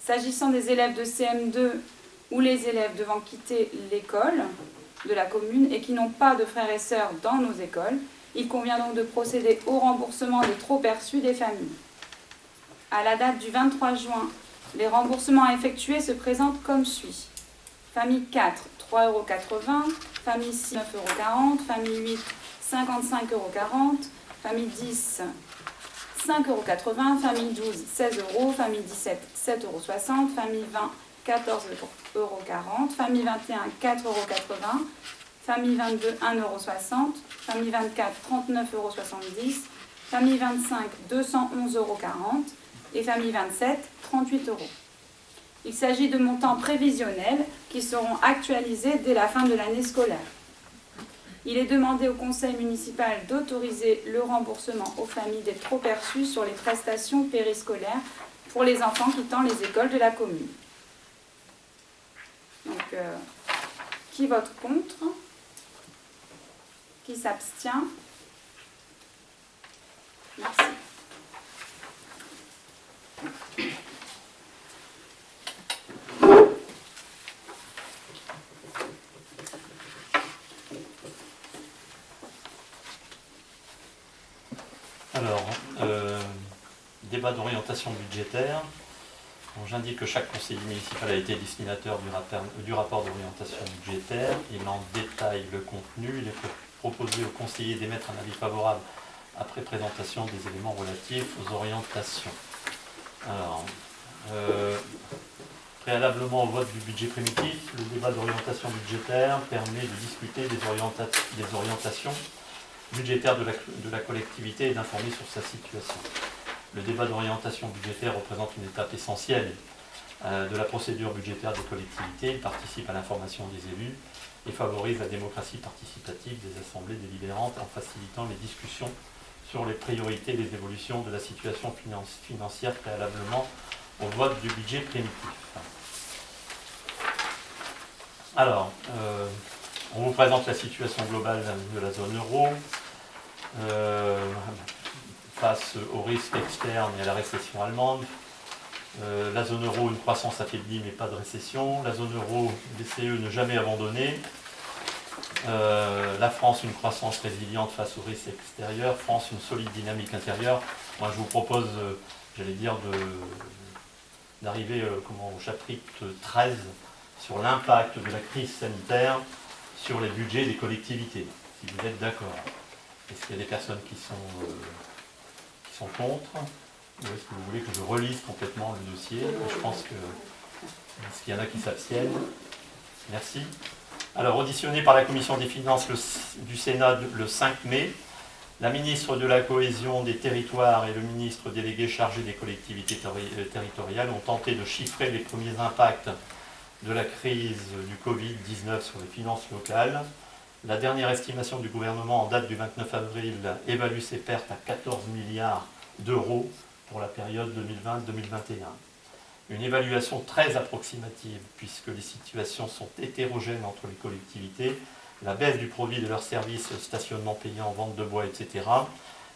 S'agissant des élèves de CM2 ou les élèves devant quitter l'école de la commune et qui n'ont pas de frères et sœurs dans nos écoles, il convient donc de procéder au remboursement des trop perçus des familles. À la date du 23 juin, les remboursements à effectuer se présentent comme suit. Famille 4, 3,80 €, famille 6, 9,40 €, famille 8, 55,40 €, famille 10, 5,80 €, famille 12, 16 €, famille 17, 7,60 €, famille 20, 14,40 €, famille 21, 4,80 €, famille 22, 1,60 €, famille 24, 39,70 €, famille 25, 211,40 € et famille 27, 38 €. Il s'agit de montants prévisionnels qui seront actualisés dès la fin de l'année scolaire. Il est demandé au conseil municipal d'autoriser le remboursement aux familles des trop perçus sur les prestations périscolaires pour les enfants quittant les écoles de la commune. Donc, qui vote contre? Qui s'abstient? Merci. Alors, débat d'orientation budgétaire. Donc, j'indique que chaque conseiller municipal a été destinataire du rapport d'orientation budgétaire. Il en détaille le contenu. Il est proposé aux conseillers d'émettre un avis favorable après présentation des éléments relatifs aux orientations. Alors, préalablement au vote du budget primitif, le débat d'orientation budgétaire permet de discuter des orientations budgétaire de la collectivité et d'informer sur sa situation. Le débat d'orientation budgétaire représente une étape essentielle de la procédure budgétaire des collectivités. Il participe à l'information des élus et favorise la démocratie participative des assemblées délibérantes en facilitant les discussions sur les priorités et les évolutions de la situation financière préalablement au vote du budget primitif. Alors, on vous présente la situation globale de la zone euro. Face aux risques externes et à la récession allemande. La zone euro, une croissance affaiblie mais pas de récession. La zone euro, BCE ne jamais abandonné. La France, une croissance résiliente face aux risques extérieurs. France, une solide dynamique intérieure. Moi, je vous propose, j'allais dire, d'arriver au chapitre 13 sur l'impact de la crise sanitaire sur les budgets des collectivités, si vous êtes d'accord. Est-ce qu'il y a des personnes qui sont contre? ou est-ce que vous voulez que je relise complètement le dossier? Je pense que est-ce qu'il y en a qui s'abstiennent? Merci. Alors, auditionné par la Commission des finances du Sénat le 5 mai, la ministre de la Cohésion des Territoires et le ministre délégué chargé des collectivités territoriales ont tenté de chiffrer les premiers impacts de la crise du Covid-19 sur les finances locales. La dernière estimation du gouvernement en date du 29 avril évalue ces pertes à 14 milliards d'euros pour la période 2020-2021. Une évaluation très approximative puisque les situations sont hétérogènes entre les collectivités. La baisse du produit de leurs services, stationnement payant, vente de bois, etc.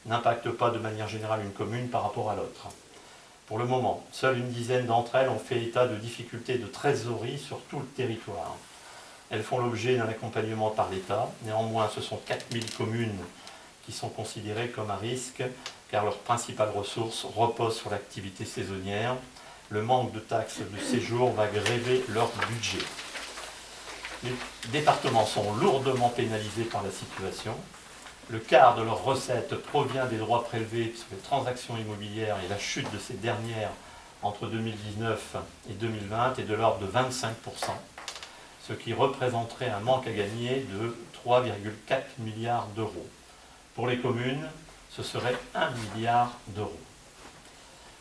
n'impacte pas de manière générale une commune par rapport à l'autre. Pour le moment, seule une dizaine d'entre elles ont fait état de difficultés de trésorerie sur tout le territoire. Elles font l'objet d'un accompagnement par l'État. Néanmoins, ce sont 4000 communes qui sont considérées comme à risque car leurs principales ressources reposent sur l'activité saisonnière. Le manque de taxes de séjour va gréver leur budget. Les départements sont lourdement pénalisés par la situation. Le quart de leurs recettes provient des droits prélevés sur les transactions immobilières et la chute de ces dernières entre 2019 et 2020 est de l'ordre de 25%, ce qui représenterait un manque à gagner de 3,4 milliards d'euros. Pour les communes, ce serait 1 milliard d'euros.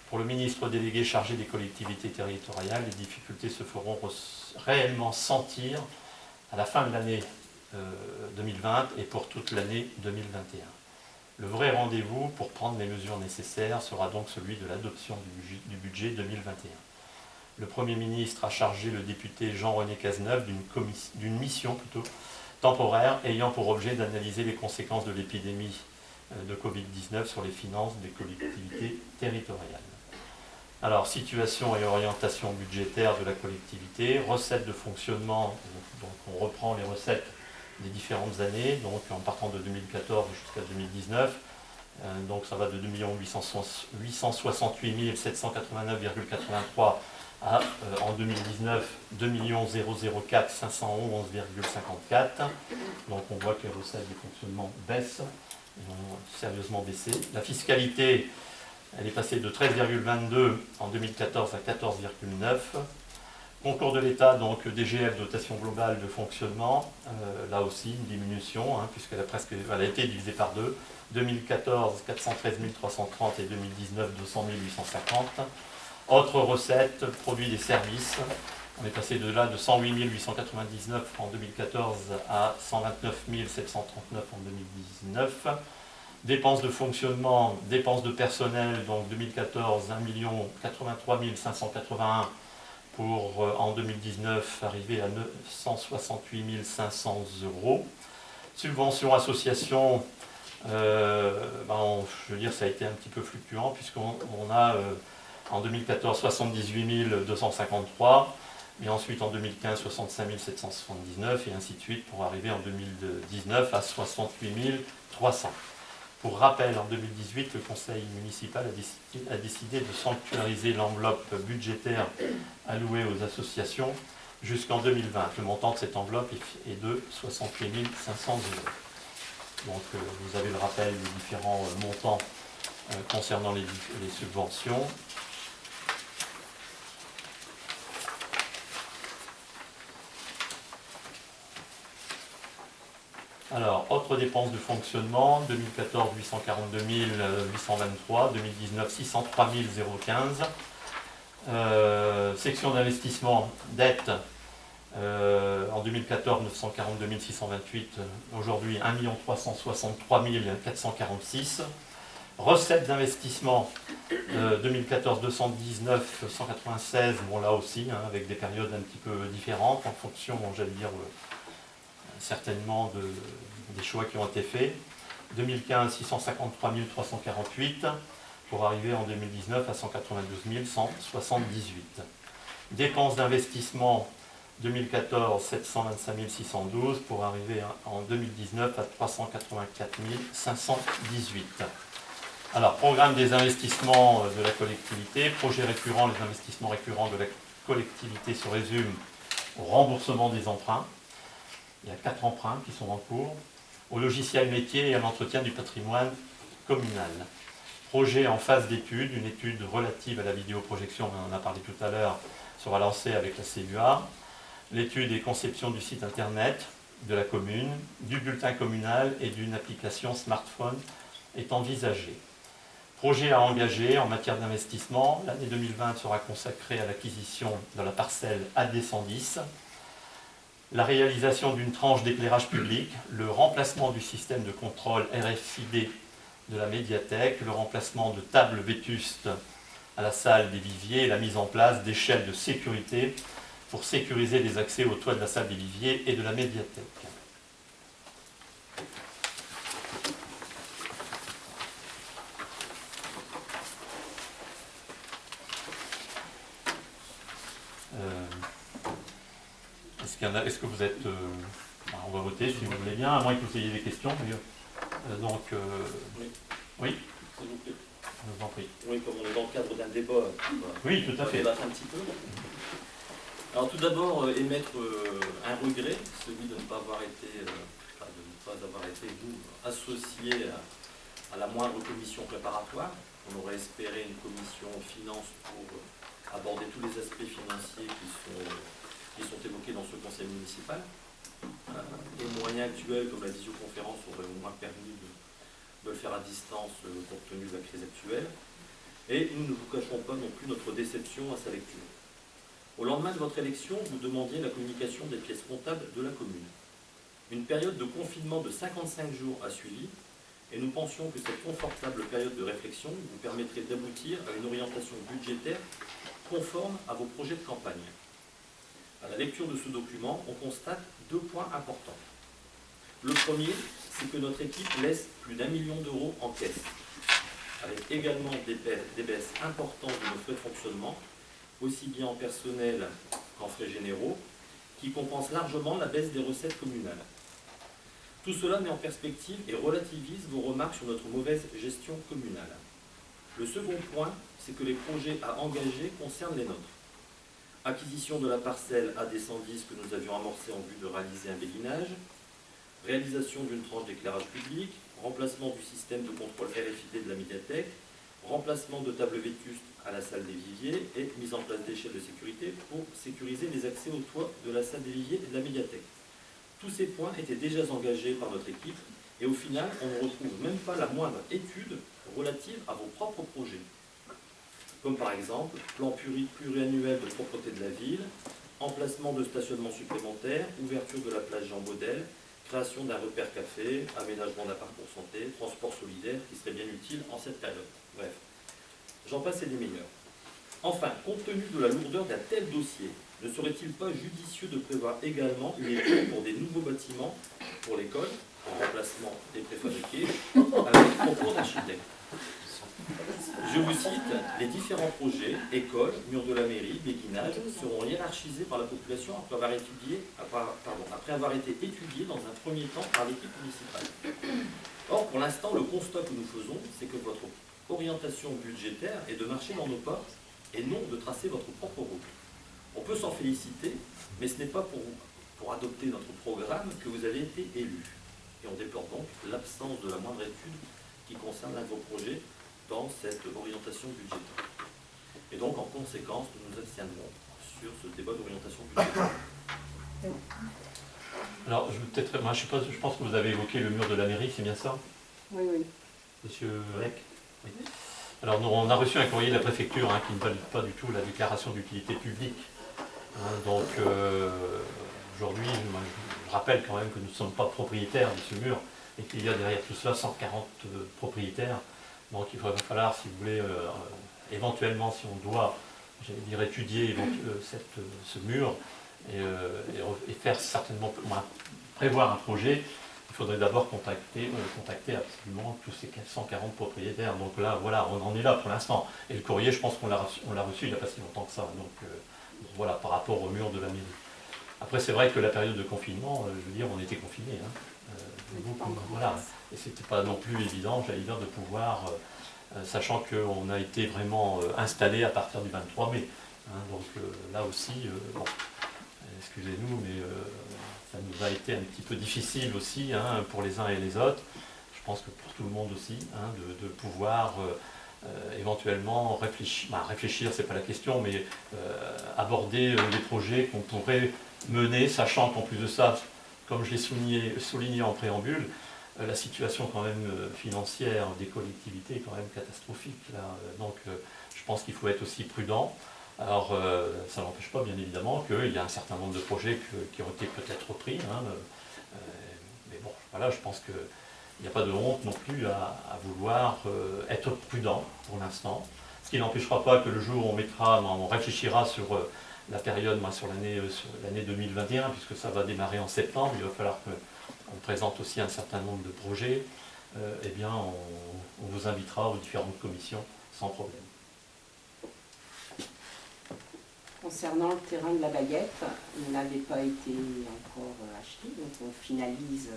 Pour le ministre délégué chargé des collectivités territoriales, les difficultés se feront réellement sentir à la fin de l'année 2020 et pour toute l'année 2021. Le vrai rendez-vous pour prendre les mesures nécessaires sera donc celui de l'adoption du budget 2021. Le Premier ministre a chargé le député Jean-René Cazeneuve d'une mission temporaire ayant pour objet d'analyser les conséquences de l'épidémie de Covid-19 sur les finances des collectivités territoriales. Alors, situation et orientation budgétaire de la collectivité, recettes de fonctionnement, donc on reprend les recettes des différentes années, donc en partant de 2014 jusqu'à 2019, donc ça va de 2 868 789,83 à, en 2019, 2 004 511,54. Donc on voit que les recettes de fonctionnement baissent, et ont sérieusement baissé. La fiscalité, elle est passée de 13,22 en 2014 à 14,9. Concours de l'État, donc DGF, dotation globale de fonctionnement, là aussi une diminution, puisqu'elle a été divisée par deux. 2014, 413 330 et 2019, 200 850. Autres recettes, produits des services, on est passé de là de 108 899 en 2014 à 129 739 en 2019. Dépenses de fonctionnement, dépenses de personnel, donc 2014, 1 83 581 pour en 2019 arriver à 968 500 euros. Subventions associations, je veux dire, ça a été un petit peu fluctuant puisqu'on a en 2014 78 253, mais ensuite en 2015 65 779 et ainsi de suite pour arriver en 2019 à 68 300. Pour rappel, en 2018, le conseil municipal a décidé de sanctuariser l'enveloppe budgétaire allouée aux associations jusqu'en 2020. Le montant de cette enveloppe est de 68 500 euros. Donc vous avez le rappel des différents montants concernant les subventions. Alors, autres dépenses de fonctionnement, 2014 842 823, 2019 603 015. Section d'investissement, dette, en 2014 942 628, aujourd'hui 1 363 446. Recettes d'investissement, 2014 219 196, bon là aussi, avec des périodes un petit peu différentes en fonction, j'allais dire, certainement des choix qui ont été faits. 2015, 653 348 pour arriver en 2019 à 192 178. Dépenses d'investissement 2014, 725 612 pour arriver en 2019 à 384 518. Alors, programme des investissements de la collectivité, projet récurrent, les investissements récurrents de la collectivité se résument au remboursement des emprunts. Il y a 4 emprunts qui sont en cours, au logiciel métier et à l'entretien du patrimoine communal. Projet en phase d'étude, une étude relative à la vidéoprojection, on en a parlé tout à l'heure, sera lancée avec la CUA. L'étude et conception du site internet de la commune, du bulletin communal et d'une application smartphone est envisagée. Projet à engager en matière d'investissement, l'année 2020 sera consacrée à l'acquisition de la parcelle AD 110, la réalisation d'une tranche d'éclairage public, le remplacement du système de contrôle RFID de la médiathèque, le remplacement de tables vétustes à la salle des viviers et la mise en place d'échelles de sécurité pour sécuriser les accès au toit de la salle des viviers et de la médiathèque. Est-ce que vous êtes... on va voter si vous voulez bien, à moins que vous ayez des questions. Mais, Oui. Oui. S'il vous plaît. Je vous en prie. Oui, comme on est dans le cadre d'un débat, oui, tout à fait. On va débattre un petit peu. Alors tout d'abord, émettre un regret, celui de ne pas avoir été, vous, associés à la moindre commission préparatoire. On aurait espéré une commission finance pour aborder tous les aspects financiers qui sont évoqués dans ce conseil municipal. Les moyens actuels, comme la visioconférence, auraient au moins permis de le faire à distance compte tenu de la crise actuelle. Et nous ne vous cacherons pas non plus notre déception à sa lecture. Au lendemain de votre élection, vous demandiez la communication des pièces comptables de la commune. Une période de confinement de 55 jours a suivi, et nous pensions que cette confortable période de réflexion vous permettrait d'aboutir à une orientation budgétaire conforme à vos projets de campagne. À la lecture de ce document, on constate 2 points importants. Le premier, c'est que notre équipe laisse plus d'1 million d'euros en caisse, avec également des baisses importantes de nos frais de fonctionnement, aussi bien en personnel qu'en frais généraux, qui compensent largement la baisse des recettes communales. Tout cela met en perspective et relativise vos remarques sur notre mauvaise gestion communale. Le second point, c'est que les projets à engager concernent les nôtres. Acquisition de la parcelle AD 110 que nous avions amorcée en vue de réaliser un béguinage, réalisation d'une tranche d'éclairage public, remplacement du système de contrôle RFID de la médiathèque, remplacement de tables vétustes à la salle des viviers et mise en place d'échelles de sécurité pour sécuriser les accès au toit de la salle des viviers et de la médiathèque. Tous ces points étaient déjà engagés par notre équipe et au final, on ne retrouve même pas la moindre étude relative à vos propres projets. Comme par exemple, plan pluriannuel de propreté de la ville, emplacement de stationnement supplémentaire, ouverture de la place Jean Baudel, création d'un repère café, aménagement d'un parcours santé, transport solidaire qui serait bien utile en cette période. Bref, j'en passe et des meilleurs. Enfin, compte tenu de la lourdeur d'un tel dossier, ne serait-il pas judicieux de prévoir également une étude pour des nouveaux bâtiments pour l'école, en remplacement des préfabriqués, avec concours d'architectes? Je vous cite, les différents projets, écoles, murs de la mairie, béguinage, seront hiérarchisés par la population après avoir été étudiés dans un premier temps par l'équipe municipale. Or, pour l'instant, le constat que nous faisons, c'est que votre orientation budgétaire est de marcher dans nos pas et non de tracer votre propre route. On peut s'en féliciter, mais ce n'est pas pour adopter notre programme que vous avez été élu. Et on déplore donc l'absence de la moindre étude qui concerne l'un de vos projets dans cette orientation budgétaire. Et donc, en conséquence, nous nous abstiendrons sur ce débat d'orientation budgétaire. Alors, je pense que vous avez évoqué le mur de la mairie, c'est bien ça? Oui, oui. Monsieur Rec? Oui. Alors, on a reçu un courrier de la préfecture qui ne valide pas du tout la déclaration d'utilité publique. Donc, aujourd'hui, je rappelle quand même que nous ne sommes pas propriétaires de ce mur et qu'il y a derrière tout cela 140 propriétaires. Donc il va falloir, si vous voulez, éventuellement, si on doit, j'allais dire, étudier ce mur et faire certainement, prévoir un projet, il faudrait d'abord contacter absolument tous ces 140 propriétaires. Donc là, voilà, on en est là pour l'instant. Et le courrier, je pense qu'on l'a reçu il n'y a pas si longtemps que ça. Donc voilà, par rapport au mur de la mairie. Après, c'est vrai que la période de confinement, je veux dire, on était confinés. Voilà. Et c'était pas non plus évident, j'allais dire, de pouvoir, sachant qu'on a été vraiment installé à partir du 23 mai. Donc là aussi, bon, excusez-nous, mais ça nous a été un petit peu difficile aussi pour les uns et les autres. Je pense que pour tout le monde aussi, de pouvoir éventuellement réfléchir, c'est pas la question, mais aborder des projets qu'on pourrait mener, sachant qu'en plus de ça, comme je l'ai souligné en préambule, la situation quand même financière des collectivités est quand même catastrophique. Là. Donc je pense qu'il faut être aussi prudent. Alors ça n'empêche pas bien évidemment qu'il y a un certain nombre de projets qui ont été peut-être repris. Hein, mais bon, voilà, je pense qu'il n'y a pas de honte non plus à vouloir être prudent pour l'instant. Ce qui n'empêchera pas que le jour où on réfléchira sur la période, sur l'année 2021, puisque ça va démarrer en septembre, il va falloir qu'on présente aussi un certain nombre de projets, eh bien on vous invitera aux différentes commissions sans problème. Concernant le terrain de la Baguette, il n'avait pas été encore acheté, donc on finalise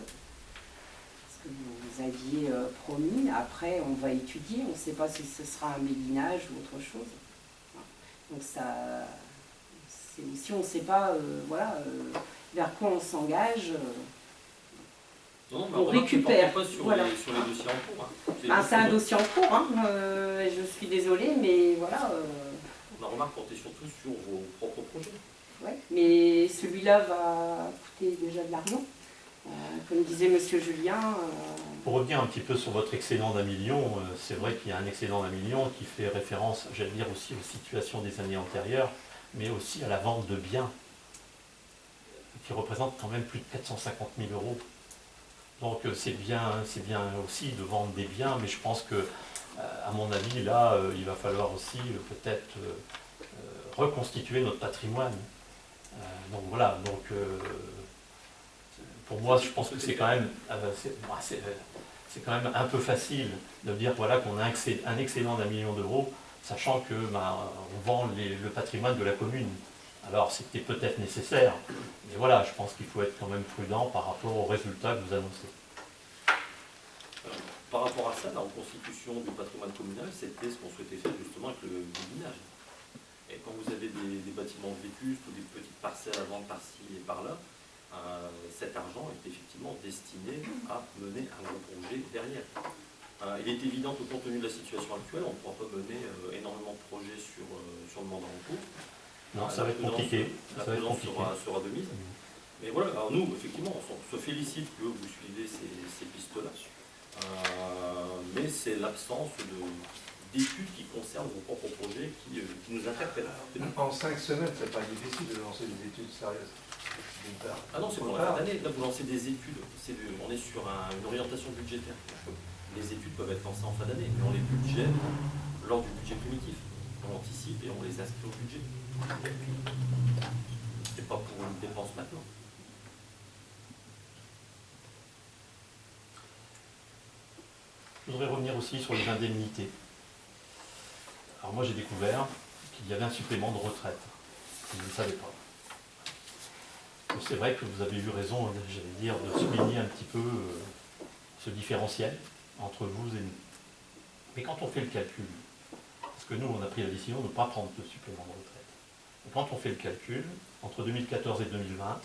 ce que vous aviez promis. Après, on va étudier, on ne sait pas si ce sera un béguinage ou autre chose. Donc ça, c'est aussi, on ne sait pas vers quoi on s'engage. On récupère. Pas sur, voilà. sur les dossiers en cours. Hein. C'est un dossier en cours, hein. Je suis désolée, mais voilà. La remarque portait surtout sur vos propres projets. Ouais, mais celui-là va coûter déjà de l'argent. Comme disait Monsieur Julien. Pour revenir un petit peu sur votre excédent d'1 million, c'est vrai qu'il y a un excédent d'1 million qui fait référence, j'allais dire aussi aux situations des années antérieures, mais aussi à la vente de biens, qui représente quand même plus de 450 000 €. Donc c'est bien aussi de vendre des biens, mais je pense que, à mon avis, là, il va falloir aussi peut-être reconstituer notre patrimoine. Donc voilà, pour moi, je pense que c'est quand même un peu facile de dire voilà, qu'on a un excédent d'1 million €, sachant que on vend le patrimoine de la commune. Alors c'était peut-être nécessaire, mais voilà, je pense qu'il faut être quand même prudent par rapport aux résultats que vous annoncez. Par rapport à ça, la reconstitution du patrimoine communal, c'était ce qu'on souhaitait faire justement avec le béguinage. Et quand vous avez des bâtiments vétustes ou des petites parcelles à vendre par-ci et par-là, cet argent est effectivement destiné à mener un gros projet derrière. Il est évident que compte tenu de la situation actuelle, on ne pourra pas mener énormément de projets sur le mandat en cours. Non, ça va être compliqué. La prudence sera de mise. Mais voilà, alors nous, effectivement, on se félicite que vous suivez ces pistes-là. Mais c'est l'absence d'études qui concernent vos propres projets qui nous interpellent. En 5 semaines, c'est pas difficile de lancer des études sérieuses. Ah non, c'est pour la fin d'année. Là, vous lancez des études. On est sur une orientation budgétaire. Les études peuvent être lancées en fin d'année, mais on les budgète lors du budget primitif. On anticipe et on les inscrit au budget. C'est pas pour une dépense maintenant. Je voudrais revenir aussi sur les indemnités. Alors moi j'ai découvert qu'il y avait un supplément de retraite. Je ne le savais pas. C'est vrai que vous avez eu raison, j'allais dire, de souligner un petit peu ce différentiel entre vous et nous. Mais quand on fait le calcul, parce que nous on a pris la décision de ne pas prendre de supplément de retraite. Et quand on fait le calcul, entre 2014 et 2020,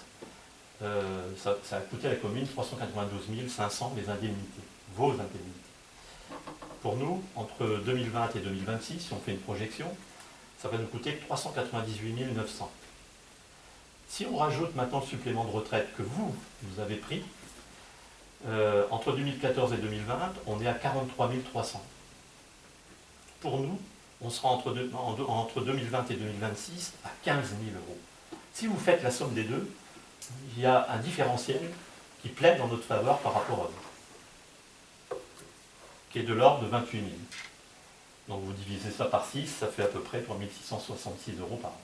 ça a coûté à la commune 392 500 les indemnités, vos indemnités. Pour nous, entre 2020 et 2026, si on fait une projection, ça va nous coûter 398 900. Si on rajoute maintenant le supplément de retraite que vous avez pris, entre 2014 et 2020, on est à 43 300. Pour nous, on sera entre 2020 et 2026 à 15 000 €. Si vous faites la somme des deux, il y a un différentiel qui plaide en notre faveur par rapport à vous, qui est de l'ordre de 28 000. Donc vous divisez ça par 6, ça fait à peu près 3 666 € par an.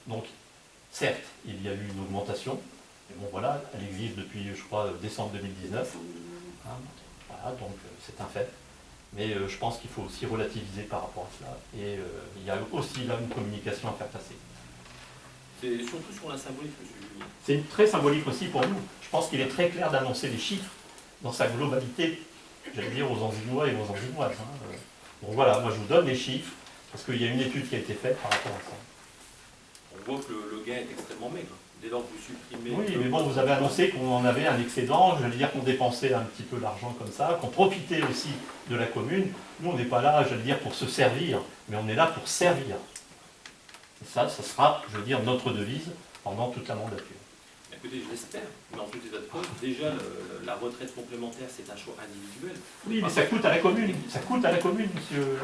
Donc, certes, il y a eu une augmentation, mais bon voilà, elle existe depuis, je crois, décembre 2019. Hein, voilà, donc c'est un fait. Mais je pense qu'il faut aussi relativiser par rapport à cela. Et il y a aussi là une communication à faire passer. C'est surtout sur la symbolique, monsieur Julien. C'est très symbolique aussi pour nous. Je pense qu'il est très clair d'annoncer les chiffres dans sa globalité, j'allais dire aux Anginois et aux Anginoises. Hein. Donc voilà, moi je vous donne les chiffres, parce qu'il y a une étude qui a été faite par rapport à ça. On voit que le gain est extrêmement maigre. dès lors que vous supprimez... Oui, mais bon, vous avez annoncé qu'on en avait un excédent, je veux dire qu'on dépensait un petit peu d'argent comme ça, qu'on profitait aussi de la commune. Nous, on n'est pas là, je veux dire, pour se servir, mais on est là pour servir. Et ça sera, je veux dire, notre devise pendant toute la mandature. Écoutez, je l'espère, mais en tout état de cause, déjà, la retraite complémentaire, c'est un choix individuel. Oui, mais ça coûte à la commune, monsieur.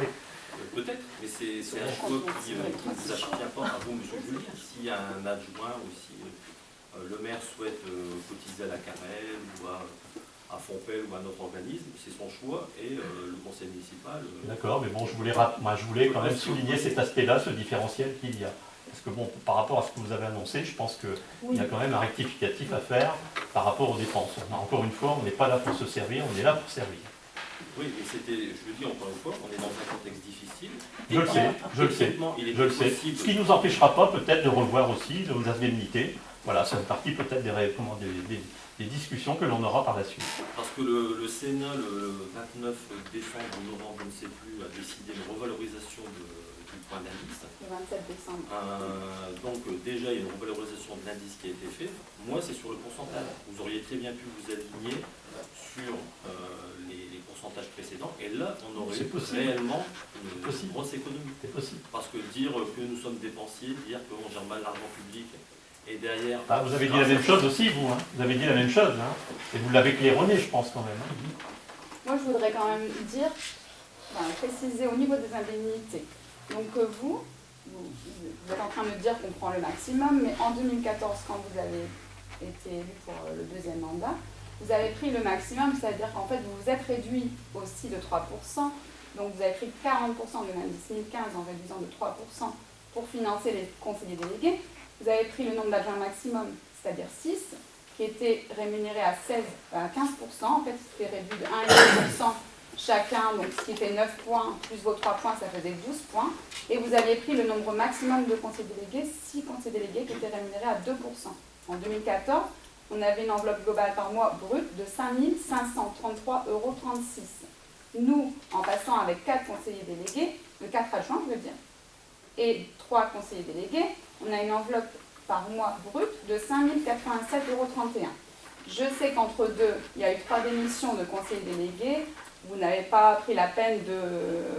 Peut-être, mais c'est un choix qui ne vous appartient pas à vous, monsieur Julien. S'il y a un adjoint ou si le maire souhaite cotiser à la Carrel ou à Fontpel ou à un autre organisme, c'est son choix et le conseil municipal... D'accord, mais bon, je voulais quand même souligner cet aspect-là, ce différentiel qu'il y a. Parce que bon, par rapport à ce que vous avez annoncé, je pense qu'il y a quand même un rectificatif à faire par rapport aux dépenses. Encore une fois, on n'est pas là pour se servir, on est là pour servir. Oui, mais c'était, je le dis encore une fois, on est dans un contexte difficile. Je le sais. Ce qui ne nous empêchera pas peut-être de revoir aussi nos indemnités. Voilà, ça fait partie peut-être des discussions que l'on aura par la suite. Parce que le Sénat, le 29 décembre ou novembre, je ne sais plus, a décidé une revalorisation du point d'indice. Le 27 décembre. Donc déjà, il y a une revalorisation de l'indice qui a été faite. Moi, c'est sur le pourcentage. Vous auriez très bien pu vous aligner sur les pourcentages précédents. Et là, on aurait réellement une grosse économie. C'est possible. Parce que dire que nous sommes dépensiers, dire qu'on gère mal l'argent public, et derrière... Ah, vous avez dit la même chose aussi, vous. Hein. Vous avez dit la même chose. Hein. Et vous l'avez claironné, je pense, quand même. Hein. Moi, je voudrais quand même dire, préciser au niveau des indemnités. Donc vous êtes en train de dire qu'on prend le maximum, mais en 2014, quand vous avez été élu pour le deuxième mandat, vous avez pris le maximum, c'est-à-dire qu'en fait, vous vous êtes réduit aussi de 3%. Donc vous avez pris 40% de l'indice 1015 en réduisant de 3% pour financer les conseillers délégués. Vous avez pris le nombre d'adjoints maximum, c'est-à-dire 6, qui était rémunéré à 15%. En fait, c'était réduit de 1,5% chacun, donc ce qui fait 9 points, plus vos 3 points, ça faisait 12 points. Et vous aviez pris le nombre maximum de conseillers délégués, 6 conseillers délégués qui étaient rémunérés à 2%. En 2014, on avait une enveloppe globale par mois brute de 5 533,36 €. Nous, en passant avec 4 conseillers délégués, de 4 adjoints, je veux dire, et 3 conseillers délégués, on a une enveloppe par mois brute de 5 087,31 €. Je sais qu'entre deux, il y a eu 3 démissions de conseillers délégués. Vous n'avez pas pris la peine de,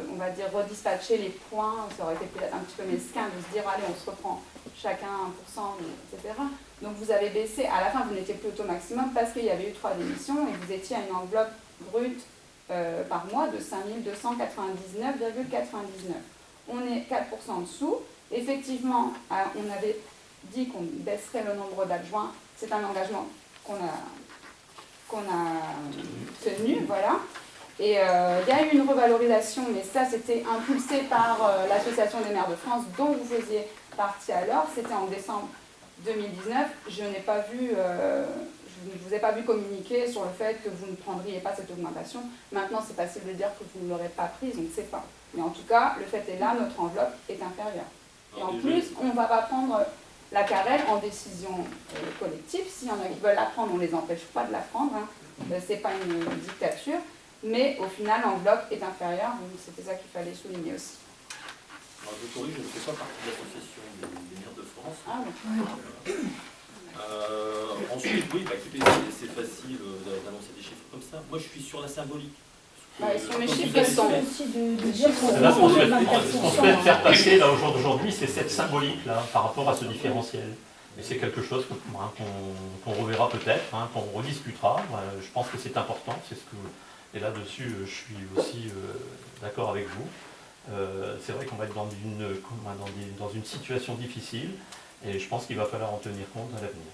on va dire, redispatcher les points. Ça aurait été peut-être un petit peu mesquin de se dire, allez, on se reprend chacun 1%, etc. Donc vous avez baissé, à la fin, vous n'étiez plus au taux maximum parce qu'il y avait eu 3 démissions et vous étiez à une enveloppe brute par mois de 5 299,99 €. On est 4% en dessous. Effectivement, on avait dit qu'on baisserait le nombre d'adjoints. C'est un engagement qu'on a tenu, voilà. Et il y a eu une revalorisation, mais ça c'était impulsé par l'Association des maires de France, dont vous faisiez partie alors. C'était en décembre 2019. Je n'ai pas vu, je ne vous ai pas vu communiquer sur le fait que vous ne prendriez pas cette augmentation. Maintenant, c'est facile de dire que vous ne l'aurez pas prise, on ne sait pas. Mais en tout cas, le fait est là, notre enveloppe est inférieure. Et en plus, on ne va pas prendre la Carrel en décision collective. S'il y en a qui veulent la prendre, on ne les empêche pas de la prendre. Hein. Ce n'est pas une dictature. Mais au final, l'enveloppe est inférieure. Donc c'était ça qu'il fallait souligner aussi. Alors, je corrige, je ne fais pas partie de l'association des maires de France. Ah, oui. Ensuite, oui, écoutez, c'est facile d'annoncer des chiffres comme ça. Moi, je suis sur la symbolique. Sur mes chiffres, sont aussi de dire qu'on Là, ce qu'on souhaite 24%. faire passer là, au jour d'aujourd'hui, c'est cette symbolique là, par rapport à ce différentiel. Et c'est quelque chose qu'on reverra peut-être, hein, qu'on rediscutera. Je pense que c'est important. Et là-dessus, je suis aussi d'accord avec vous. C'est vrai qu'on va être dans une situation difficile et je pense qu'il va falloir en tenir compte à l'avenir.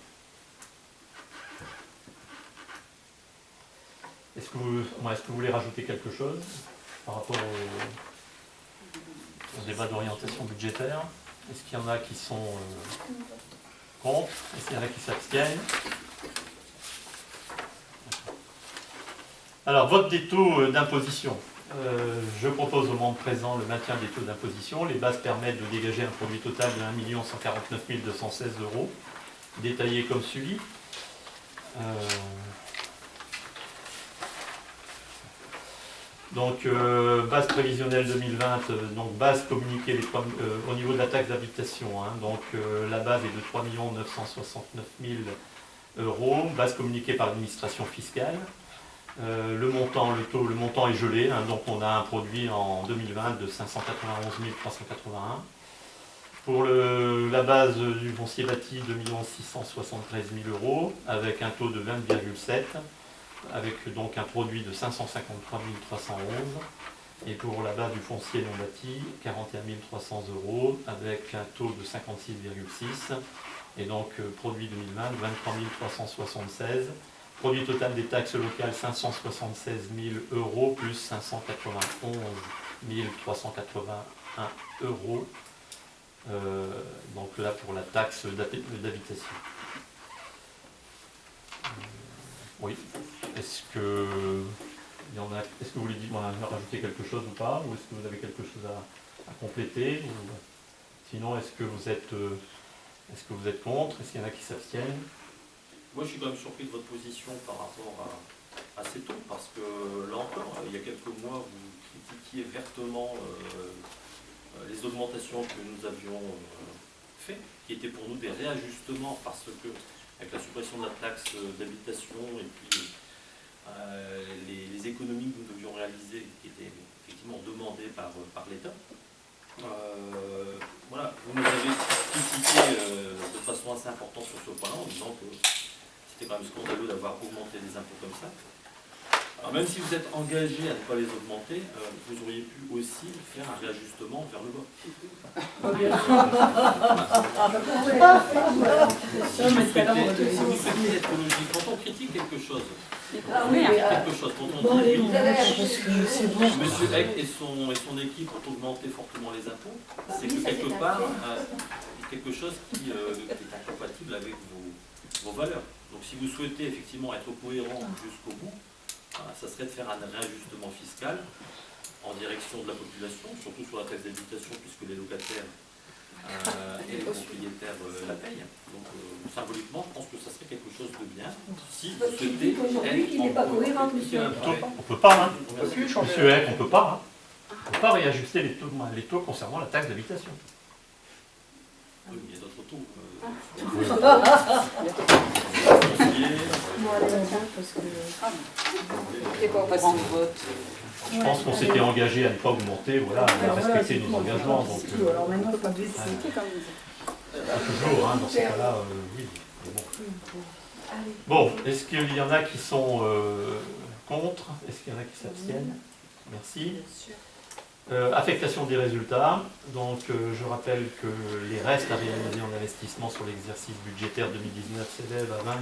Est-ce que vous voulez rajouter quelque chose par rapport au débat d'orientation budgétaire? Est-ce qu'il y en a qui sont contre? Est-ce qu'il y en a qui s'abstiennent? Alors, vote des taux d'imposition. Je propose au membre présent le maintien des taux d'imposition. Les bases permettent de dégager un produit total de 1 149 216 €, détaillé comme suit. Donc, base prévisionnelle 2020, donc base communiquée au niveau de la taxe d'habitation. Hein, donc, la base est de 3 969 000 euros, base communiquée par l'administration fiscale. Le montant est gelé, hein, donc on a un produit en 2020 de 591 381. Pour la base du foncier bâti, 2 673 000 euros, avec un taux de 20,7, avec donc un produit de 553 311. Et pour la base du foncier non bâti, 41 300 euros, avec un taux de 56,6. Et donc, produit 2020, 23 376. Produit total des taxes locales, 576 000 euros, plus 591 381 euros. Donc là, pour la taxe d'habitation. Oui. Est-ce que vous voulez rajouter quelque chose ou pas? Ou est-ce que vous avez quelque chose à compléter? Ou... Sinon, est-ce que vous êtes contre? Est-ce qu'il y en a qui s'abstiennent? Moi, je suis quand même surpris de votre position par rapport à ces taux, parce que là encore, il y a quelques mois, vous critiquiez vertement les augmentations que nous avions faites, qui étaient pour nous des réajustements, parce que, avec la suppression de la taxe d'habitation et puis les économies que nous devions réaliser, qui étaient effectivement demandées par l'État, voilà, vous nous avez critiqué de façon assez importante sur ce point-là, en disant que c'était quand même scandaleux d'avoir augmenté les impôts comme ça. Alors même si vous êtes engagé à ne pas les augmenter, vous auriez pu aussi faire un réajustement vers le bas. Si vous souhaitez être logique, quand on critique quelque chose, quand on dit Monsieur Eck et son équipe ont augmenté fortement les impôts, c'est que quelque part, c'est quelque chose qui est incompatible avec vos valeurs. Donc si vous souhaitez effectivement être cohérent jusqu'au bout, ça serait de faire un réajustement fiscal en direction de la population, surtout sur la taxe d'habitation, puisque les locataires et les propriétaires la payent. Donc symboliquement, je pense que ça serait quelque chose de bien. Si vous souhaitez être on peut pas, hein. Monsieur Eck, on peut pas. Hein. On peut pas réajuster les taux concernant la taxe d'habitation. Oui, il y a d'autres taux. Je pense qu'on s'était engagé à ne pas augmenter, voilà, à respecter nos engagements. Donc, alors maintenant, il faut pas baisser. Toujours, hein, dans ce cas-là, oui. Bon, est-ce qu'il y en a qui sont contre? Est-ce qu'il y en a qui s'abstiennent? Merci. Affectation des résultats. Donc, je rappelle que les restes à réaliser en investissement sur l'exercice budgétaire 2019 s'élèvent à 20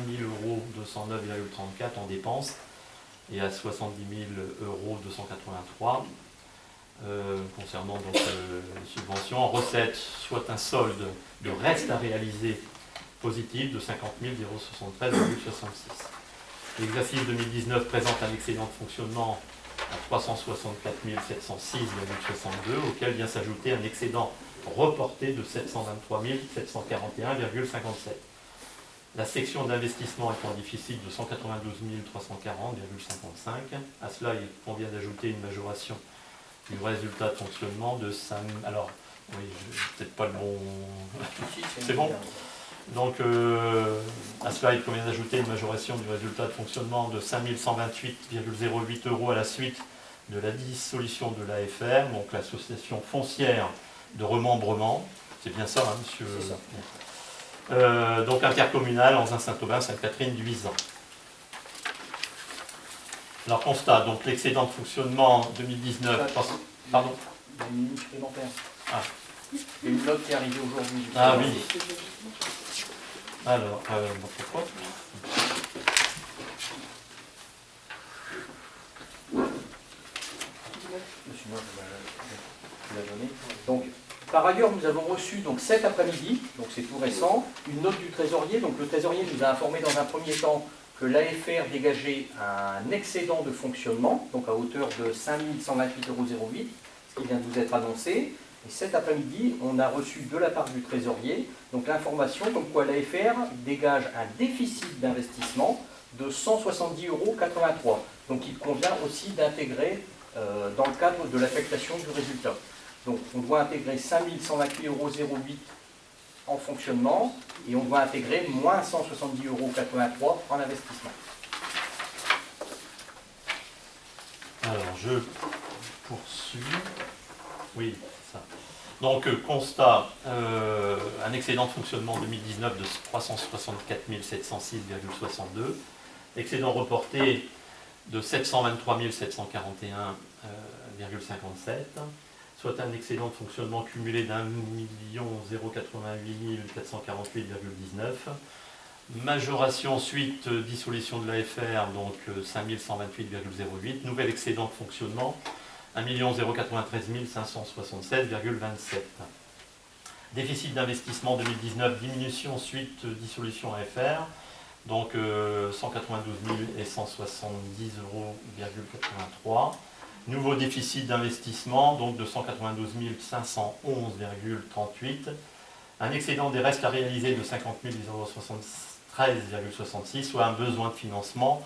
209,34 en dépenses et à 70 283 concernant donc les subventions. En recettes, soit un solde de reste à réaliser positif de 50 073,66. L'exercice 2019 présente un excédent de fonctionnement à 364 706,62, auquel vient s'ajouter un excédent reporté de 723 741,57. La section d'investissement est en déficit de 192 340,55. À cela, il convient d'ajouter une majoration du résultat de fonctionnement de 5... Alors, oui, peut-être pas le bon... C'est bon. Donc, à cela, il convient d'ajouter une majoration du résultat de fonctionnement de 5 128,08 euros à la suite de la dissolution de l'AFR, donc l'association foncière de remembrement. C'est bien ça, hein, monsieur? C'est ça. Donc intercommunal, Anzin-Saint-Aubin, Sainte-Catherine, Duisan. Alors, constat, donc l'excédent de fonctionnement 2019... Pardon? Il y a une ligne supplémentaire. Ah. Il y a une note qui est arrivée aujourd'hui. Ah oui. Alors, pourquoi? Donc, par ailleurs, nous avons reçu donc, cet après-midi, donc c'est tout récent, une note du trésorier. Donc, le trésorier nous a informé dans un premier temps que l'AFR dégageait un excédent de fonctionnement, donc à hauteur de 5 128,08 €, ce qui vient de vous être annoncé. Et cet après-midi, on a reçu de la part du trésorier donc l'information comme quoi l'AFR dégage un déficit d'investissement de 170,83 €. Donc il convient aussi d'intégrer dans le cadre de l'affectation du résultat. Donc on doit intégrer 5 128,08 € en fonctionnement et on doit intégrer moins 170,83 € en investissement. Alors, je poursuis. Oui, c'est ça. Donc, constat, un excédent de fonctionnement 2019 de 364 706,62. Excédent reporté de 723 741,57. Soit un excédent de fonctionnement cumulé d'1 488 448,19. Majoration suite dissolution de l'AFR, donc 5 128,08. Nouvel excédent de fonctionnement, 1 093 576,27. Déficit d'investissement 2019, diminution suite dissolution AFR, donc 192 170,83 €. Nouveau déficit d'investissement, donc de 192 511,38. Un excédent des restes à réaliser de 50 073,66, soit un besoin de financement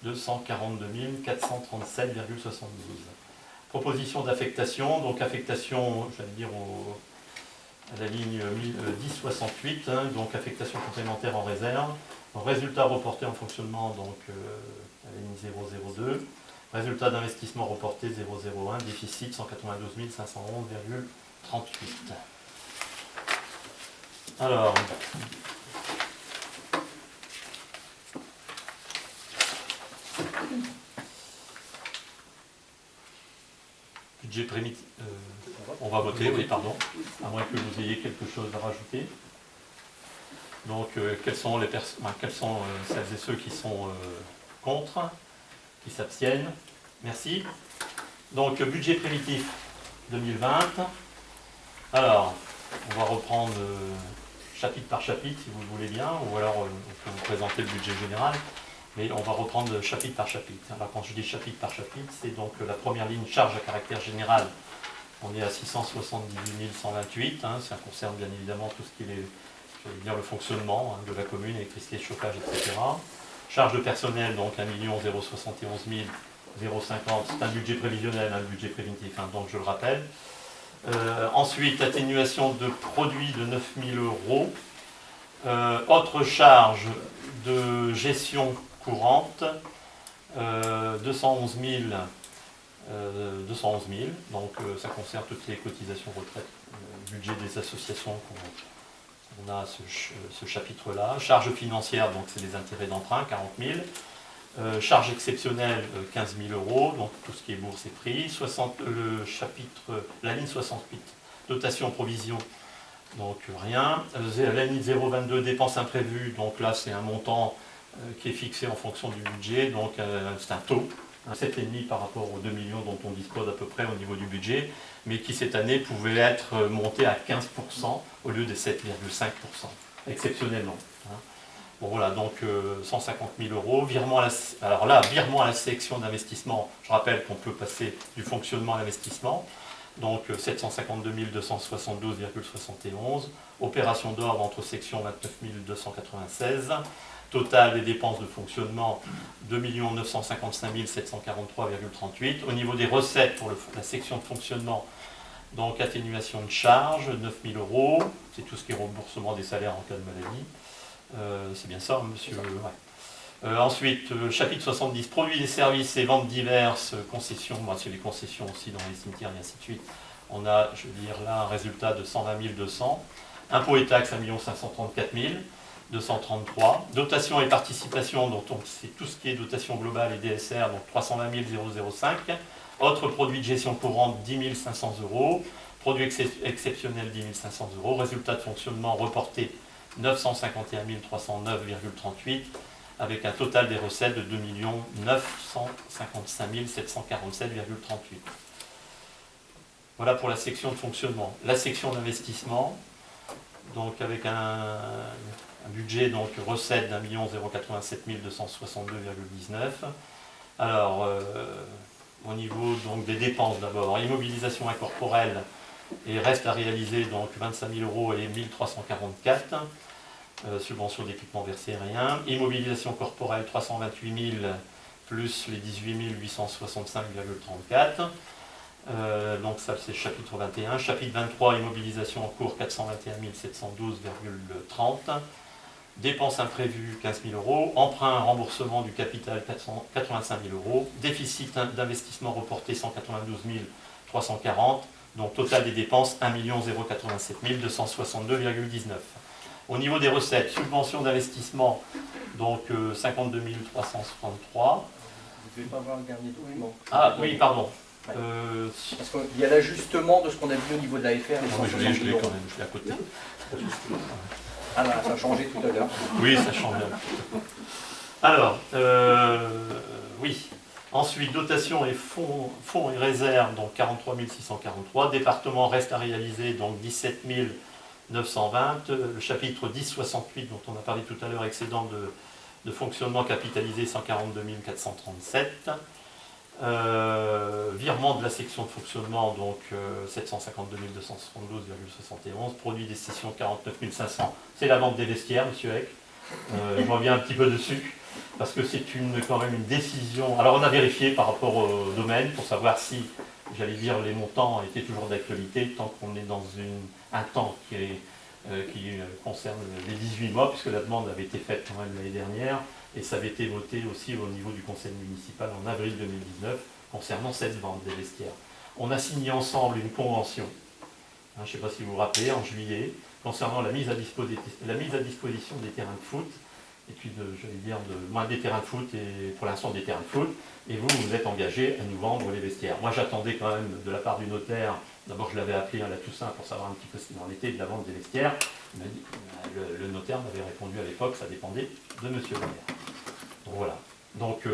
de 142 437,72. Proposition d'affectation, donc affectation, j'allais dire à la ligne 1068, donc affectation complémentaire en réserve. Donc, résultat reporté en fonctionnement, donc à la ligne 002. Résultat d'investissement reporté 001, déficit 192 511,38. Alors, budget prémit, on va voter, oui, pardon, à moins que vous ayez quelque chose à rajouter. Donc, quels sont celles et ceux qui sont contre, qui s'abstiennent? Merci. Donc, budget primitif 2020. Alors, on va reprendre chapitre par chapitre, si vous le voulez bien, ou alors on peut vous présenter le budget général, mais on va reprendre chapitre par chapitre. Alors, quand je dis chapitre par chapitre, c'est donc la première ligne charge à caractère général. On est à 678 128, ça concerne bien évidemment tout ce qui est le fonctionnement de la commune, électricité, chauffage, etc. Charge de personnel, donc 1 071 050, c'est un budget prévisionnel, un budget préventif, donc je le rappelle. Ensuite, atténuation de produits de 9 000 €. Autre charge de gestion courante, 211 000, donc ça concerne toutes les cotisations retraite, budget des associations qu'on a ce chapitre-là. Charge financière, donc c'est les intérêts d'emprunt, 40 000. Charge exceptionnelle, 15 000 €, donc tout ce qui est bourse et prix. La ligne 68, dotation provision, donc rien. La ligne 022, dépenses imprévues, donc là c'est un montant qui est fixé en fonction du budget, donc c'est un taux, 7,5 par rapport aux 2 millions dont on dispose à peu près au niveau du budget, mais qui cette année pouvait être monté à 15% au lieu de 7,5%, exceptionnellement. Bon voilà, donc 150 000 €, virement alors là, virement à la section d'investissement, je rappelle qu'on peut passer du fonctionnement à l'investissement, donc 752 272,71, opération d'ordre entre sections 29 296, total des dépenses de fonctionnement 2 955 743,38, au niveau des recettes pour la section de fonctionnement, donc atténuation de charges, 9 000 €, c'est tout ce qui est remboursement des salaires en cas de maladie. C'est bien ça, monsieur. Ouais. Ensuite, chapitre 70, produits et services et ventes diverses, concessions, c'est les concessions aussi dans les cimetières et ainsi de suite. On a, je veux dire, là un résultat de 120 200. Impôts et taxes, 1 534 233. Dotation et participation, donc c'est tout ce qui est dotation globale et DSR, donc 320 005. Autres produits de gestion courante, 10 500 €. Produits exceptionnels, 10 500 €. Résultat de fonctionnement reporté, 951 309,38, avec un total des recettes de 2 955 747,38. Voilà pour la section de fonctionnement. La section d'investissement, donc avec un budget, donc recette d'1 087 262,19. Alors, au niveau donc, des dépenses d'abord, immobilisation incorporelle et reste à réaliser, donc 25 000 € et 1344. Subvention d'équipement versé, rien. Immobilisation corporelle, 328 plus les 18 865,34. Donc ça c'est chapitre 21. Chapitre 23, immobilisation en cours 421 712,30. Dépenses imprévues 15 000 euros. Emprunt, remboursement du capital 485 000 euros. Déficit d'investissement reporté 192 340. Donc total des dépenses 1 087 262,19. Au niveau des recettes, subvention d'investissement, donc 52 363. Vous ne devez pas voir le dernier document. Ah oui, pardon. Ouais. Parce qu'il y a l'ajustement de ce qu'on a vu au niveau de l'AFR. Je l'ai quand même, je l'ai à côté. Ah là, ça a changé tout à l'heure. Oui, ça change. Alors, oui. Ensuite, dotation et fonds et réserves, donc 43 643. Département reste à réaliser, donc 17 920. Le chapitre 1068, dont on a parlé tout à l'heure, excédent de fonctionnement capitalisé 142 437. Virement de la section de fonctionnement, donc 752 272,71. Produit des sessions 49 500. C'est la vente des vestiaires, monsieur Eck. Je reviens un petit peu dessus, parce que c'est quand même une décision. Alors on a vérifié par rapport au domaine pour savoir si, j'allais dire, les montants étaient toujours d'actualité, tant qu'on est dans un temps qui concerne les 18 mois, puisque la demande avait été faite quand même l'année dernière, et ça avait été voté aussi au niveau du conseil municipal en avril 2019, concernant cette vente des vestiaires. On a signé ensemble une convention, je ne sais pas si vous vous rappelez, en juillet, concernant la mise à disposition des terrains de foot, et puis des terrains de foot, et pour l'instant des terrains de foot, et vous êtes engagé à nous vendre les vestiaires. Moi j'attendais quand même de la part du notaire, d'abord je l'avais appelé à la Toussaint pour savoir un petit peu ce qu'il en était de la vente des vestiaires. Le notaire m'avait répondu à l'époque, ça dépendait de monsieur le maire. Donc voilà. Donc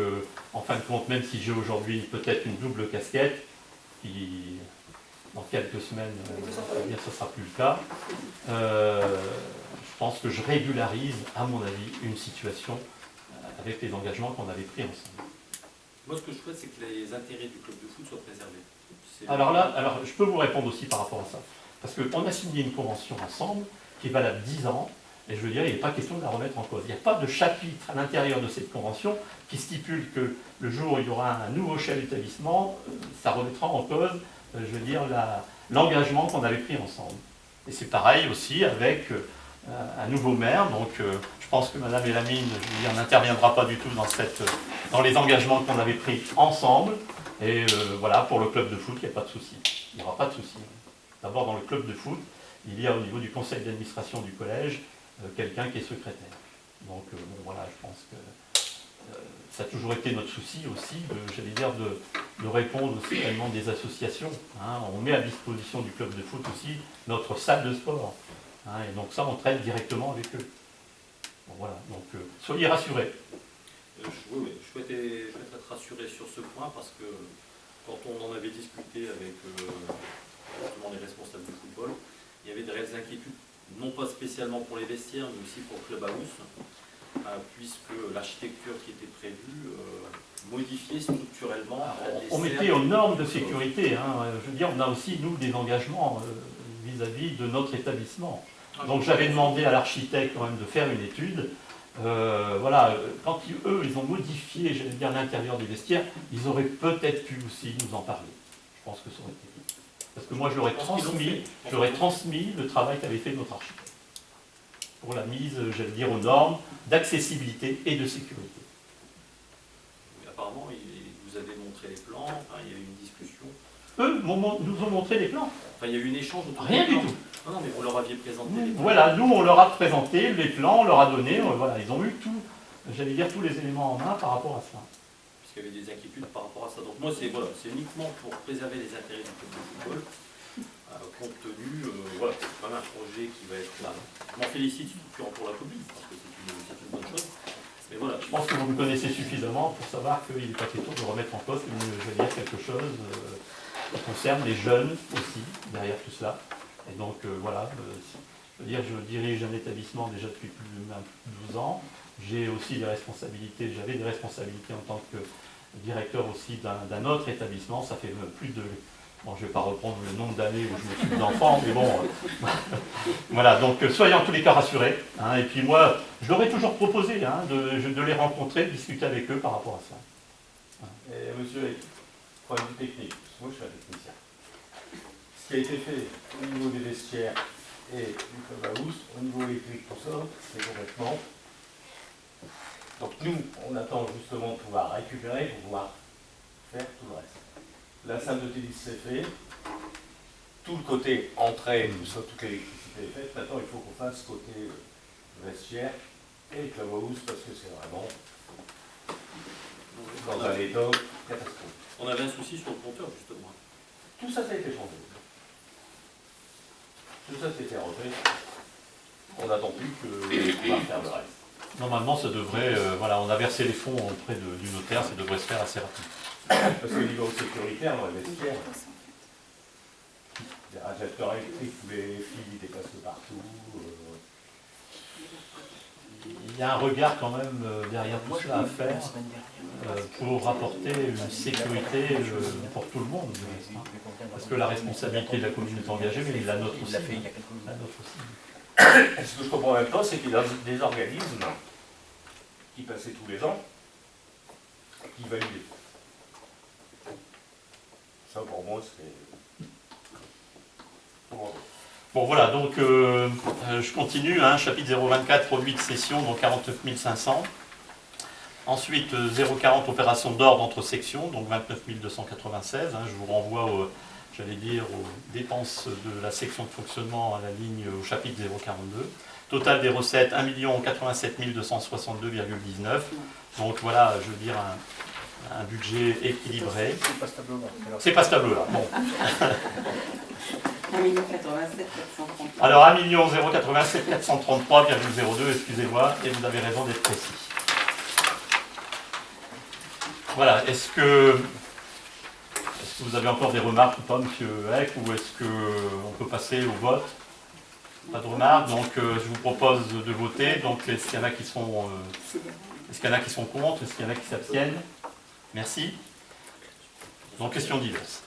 en fin de compte, même si j'ai aujourd'hui peut-être une double casquette, qui dans quelques semaines, ce ne sera plus le cas, je pense que je régularise, à mon avis, une situation avec les engagements qu'on avait pris ensemble. Moi, ce que je souhaite, c'est que les intérêts du club de foot soient préservés. Alors je peux vous répondre aussi par rapport à ça. Parce qu'on a signé une convention ensemble qui est valable 10 ans, et je veux dire, il n'est pas question de la remettre en cause. Il n'y a pas de chapitre à l'intérieur de cette convention qui stipule que le jour où il y aura un nouveau chef d'établissement, ça remettra en cause, je veux dire, l'engagement qu'on avait pris ensemble. Et c'est pareil aussi avec un nouveau maire, donc je pense que Madame Elamine, je veux dire, n'interviendra pas du tout dans les engagements qu'on avait pris ensemble. Et voilà, pour le club de foot, il n'y a pas de souci. Il n'y aura pas de souci. D'abord, dans le club de foot, il y a au niveau du conseil d'administration du collège quelqu'un qui est secrétaire. Donc bon, voilà, je pense que ça a toujours été notre souci aussi, j'allais dire, de répondre aussi à la demande des associations. Hein. On met à disposition du club de foot aussi notre salle de sport. Hein, et donc ça, on traite directement avec eux. Bon, voilà, donc soyez rassurés. Oui, je souhaitais être rassuré sur ce point parce que quand on en avait discuté avec les responsables du football, il y avait des réelles inquiétudes, non pas spécialement pour les vestiaires, mais aussi pour le clubhouse, puisque l'architecture qui était prévue modifiait structurellement. On mettait aux normes de sécurité. Hein. Je veux dire, on a aussi, nous, des engagements vis-à-vis de notre établissement. Donc j'avais demandé à l'architecte quand même de faire une étude. Voilà, quand eux, ils ont modifié, j'allais dire, l'intérieur des vestiaires, ils auraient peut-être pu aussi nous en parler. Je pense que ça aurait été bien. Parce que moi, je leur ai transmis le travail qu'avait fait notre architecte. Pour la mise, j'allais dire, aux normes d'accessibilité et de sécurité. Mais apparemment, vous avez montré les plans, il y a eu une discussion. Eux nous ont montré les plans. Enfin, il y a eu une échange autour Rien du tout. Non, mais vous leur aviez présenté les plans. Voilà, nous, on leur a présenté les plans, on leur a donné, voilà, ils ont eu tout, j'allais dire, tous les éléments en main par rapport à ça. Parce qu'il y avait des inquiétudes par rapport à ça. Donc moi, c'est uniquement pour préserver les intérêts du club de football, compte tenu, voilà, c'est quand même un projet qui va être là. Je m'en félicite structurant pour la commune, parce que c'est une bonne chose. Mais voilà. Je pense que vous me connaissez suffisamment pour savoir qu'il n'est pas question de remettre en cause, je vais dire, quelque chose qui concerne les jeunes aussi, derrière tout cela. Et donc voilà, je veux dire, je dirige un établissement déjà depuis plus de 12 ans. J'ai aussi des responsabilités, j'avais des responsabilités en tant que directeur aussi d'un autre établissement. Ça fait plus de... Bon, je ne vais pas reprendre le nombre d'années où je m'occupe d'enfants, mais bon... voilà, donc soyez en tous les cas rassurés. Hein, et puis moi, je leur ai toujours proposé de les rencontrer, de discuter avec eux par rapport à ça. Et monsieur, point de vue technique, parce que moi je suis un technicien. Ce qui a été fait au niveau des vestiaires et du clubhouse, au niveau électrique, tout ça, c'est complètement. Donc nous, on attend justement de pouvoir récupérer pour pouvoir faire tout le reste. La salle de tennis c'est fait, tout le côté entrée, tout ça, toute l'électricité est faite. Maintenant il faut qu'on fasse côté vestiaire et clubhouse parce que c'est vraiment dans un état catastrophique. On avait un souci sur le compteur, justement. Tout ça a été changé. Tout ça s'est fait refait. On n'attend plus que pouvoir faire le reste. Normalement, ça devrait, voilà, on a versé les fonds auprès du notaire, ça devrait se faire assez rapide. Parce qu'au niveau sécuritaire, dans les vestiaires, les radiateurs électriques, les fils ils dépassent de partout. Il y a un regard quand même derrière tout cela à faire pour rapporter une sécurité pour tout le monde. Parce que la responsabilité de la commune est engagée, mais la nôtre aussi. La nôtre aussi. Ce que je comprends même pas, c'est qu'il y a des organismes qui passaient tous les ans, qui validaient. Ça pour moi c'est... Bon voilà, donc je continue, hein, chapitre 024, produit de cession, donc 49 500. Ensuite 040, opération d'ordre entre sections, donc 29 296. Hein, je vous renvoie, j'allais dire, aux dépenses de la section de fonctionnement à la ligne au chapitre 042. Total des recettes 1 087 262,19. Donc voilà, je veux dire, un budget équilibré. C'est pas ce tableau-là. C'est pas ce tableau-là. Bon. 1 087 433. Alors 1 087 433,02, excusez-moi, et vous avez raison d'être précis. Voilà, est-ce que vous avez encore des remarques ou pas, monsieur Eck, ou est-ce qu'on peut passer au vote? Pas de remarques, donc je vous propose de voter. Donc est-ce qu'il y en a qui sont, est-ce qu'il y en a qui sont contre? Est-ce qu'il y en a qui s'abstiennent? Merci. Donc question diverses.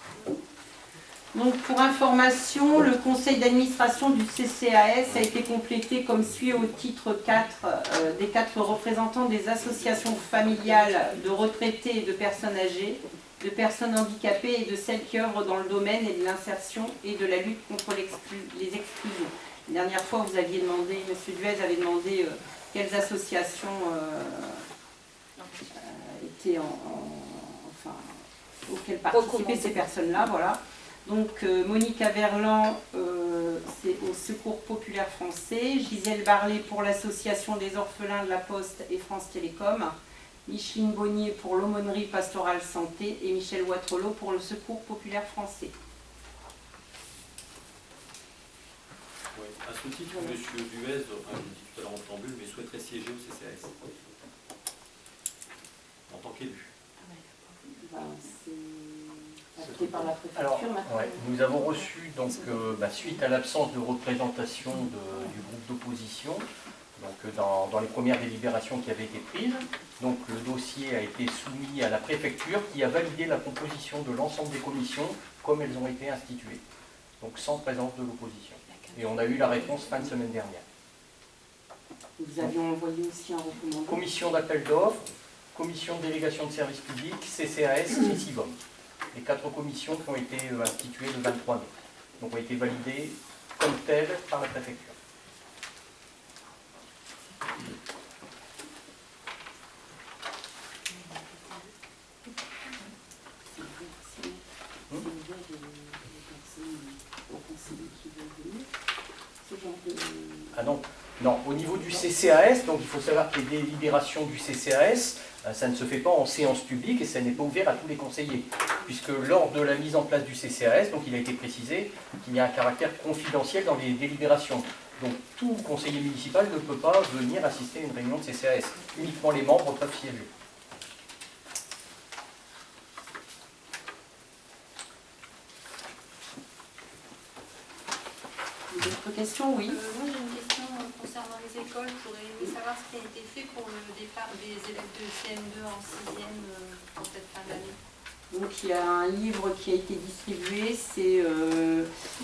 Donc pour information, le conseil d'administration du CCAS a été complété comme suit au titre 4 des 4 représentants des associations familiales de retraités et de personnes âgées, de personnes handicapées et de celles qui œuvrent dans le domaine et de l'insertion et de la lutte contre les exclusions. La dernière fois, vous aviez demandé, M. Duez avait demandé quelles associations étaient enfin, auxquelles participaient ces personnes-là, voilà. Donc Monica Verland, c'est au Secours Populaire Français, Gisèle Barlet pour l'Association des Orphelins de la Poste et France Télécom, Micheline Bonnier pour l'Aumônerie Pastorale Santé et Michel Watrelot pour le Secours Populaire Français. Oui. À ce titre, M. Duez, enfin, je l'ai dit tout à l'heure en préambule, mais souhaiterait siéger au CCAS en tant qu'élu. Par la préfecture. Alors, ouais, nous avons reçu, donc, suite à l'absence de représentation du groupe d'opposition, donc dans les premières délibérations qui avaient été prises, donc le dossier a été soumis à la préfecture qui a validé la composition de l'ensemble des commissions comme elles ont été instituées, donc sans présence de l'opposition. Et on a eu la réponse fin de semaine dernière. Vous aviez envoyé aussi un recommandant. Commission d'appel d'offres, commission de délégation de services publics, CCAS et CIBOM. Les 4 commissions qui ont été instituées le 23 mai, donc ont été validées comme telles par la préfecture. Ah non, non, au niveau du CCAS, donc il faut savoir que les délibérations du CCAS, ça ne se fait pas en séance publique et ça n'est pas ouvert à tous les conseillers. Puisque lors de la mise en place du CCAS, donc il a été précisé qu'il y a un caractère confidentiel dans les délibérations. Donc tout conseiller municipal ne peut pas venir assister à une réunion de CCAS. Uniquement les membres peuvent siéger. D'autres questions? Oui. Moi j'ai une question concernant les écoles. J'aurais aimé savoir ce qui a été fait pour le départ des élèves de CM2 en 6e pour cette fin d'année. Donc il y a un livre qui a été distribué, c'est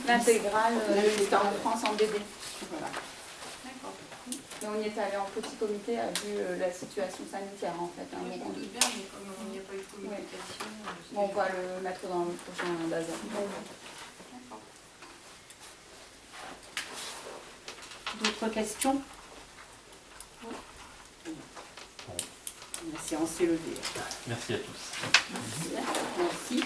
l'intégrale de l'histoire de France en BD. Voilà. D'accord. on y est allé en petit comité, vu la situation sanitaire en fait. Hein, Je donc, me doute bien, mais comme il n'y a pas eu de communication. bon, on va le mettre dans le prochain bazar. D'accord. D'autres questions? La séance est levée. Merci à tous. Merci.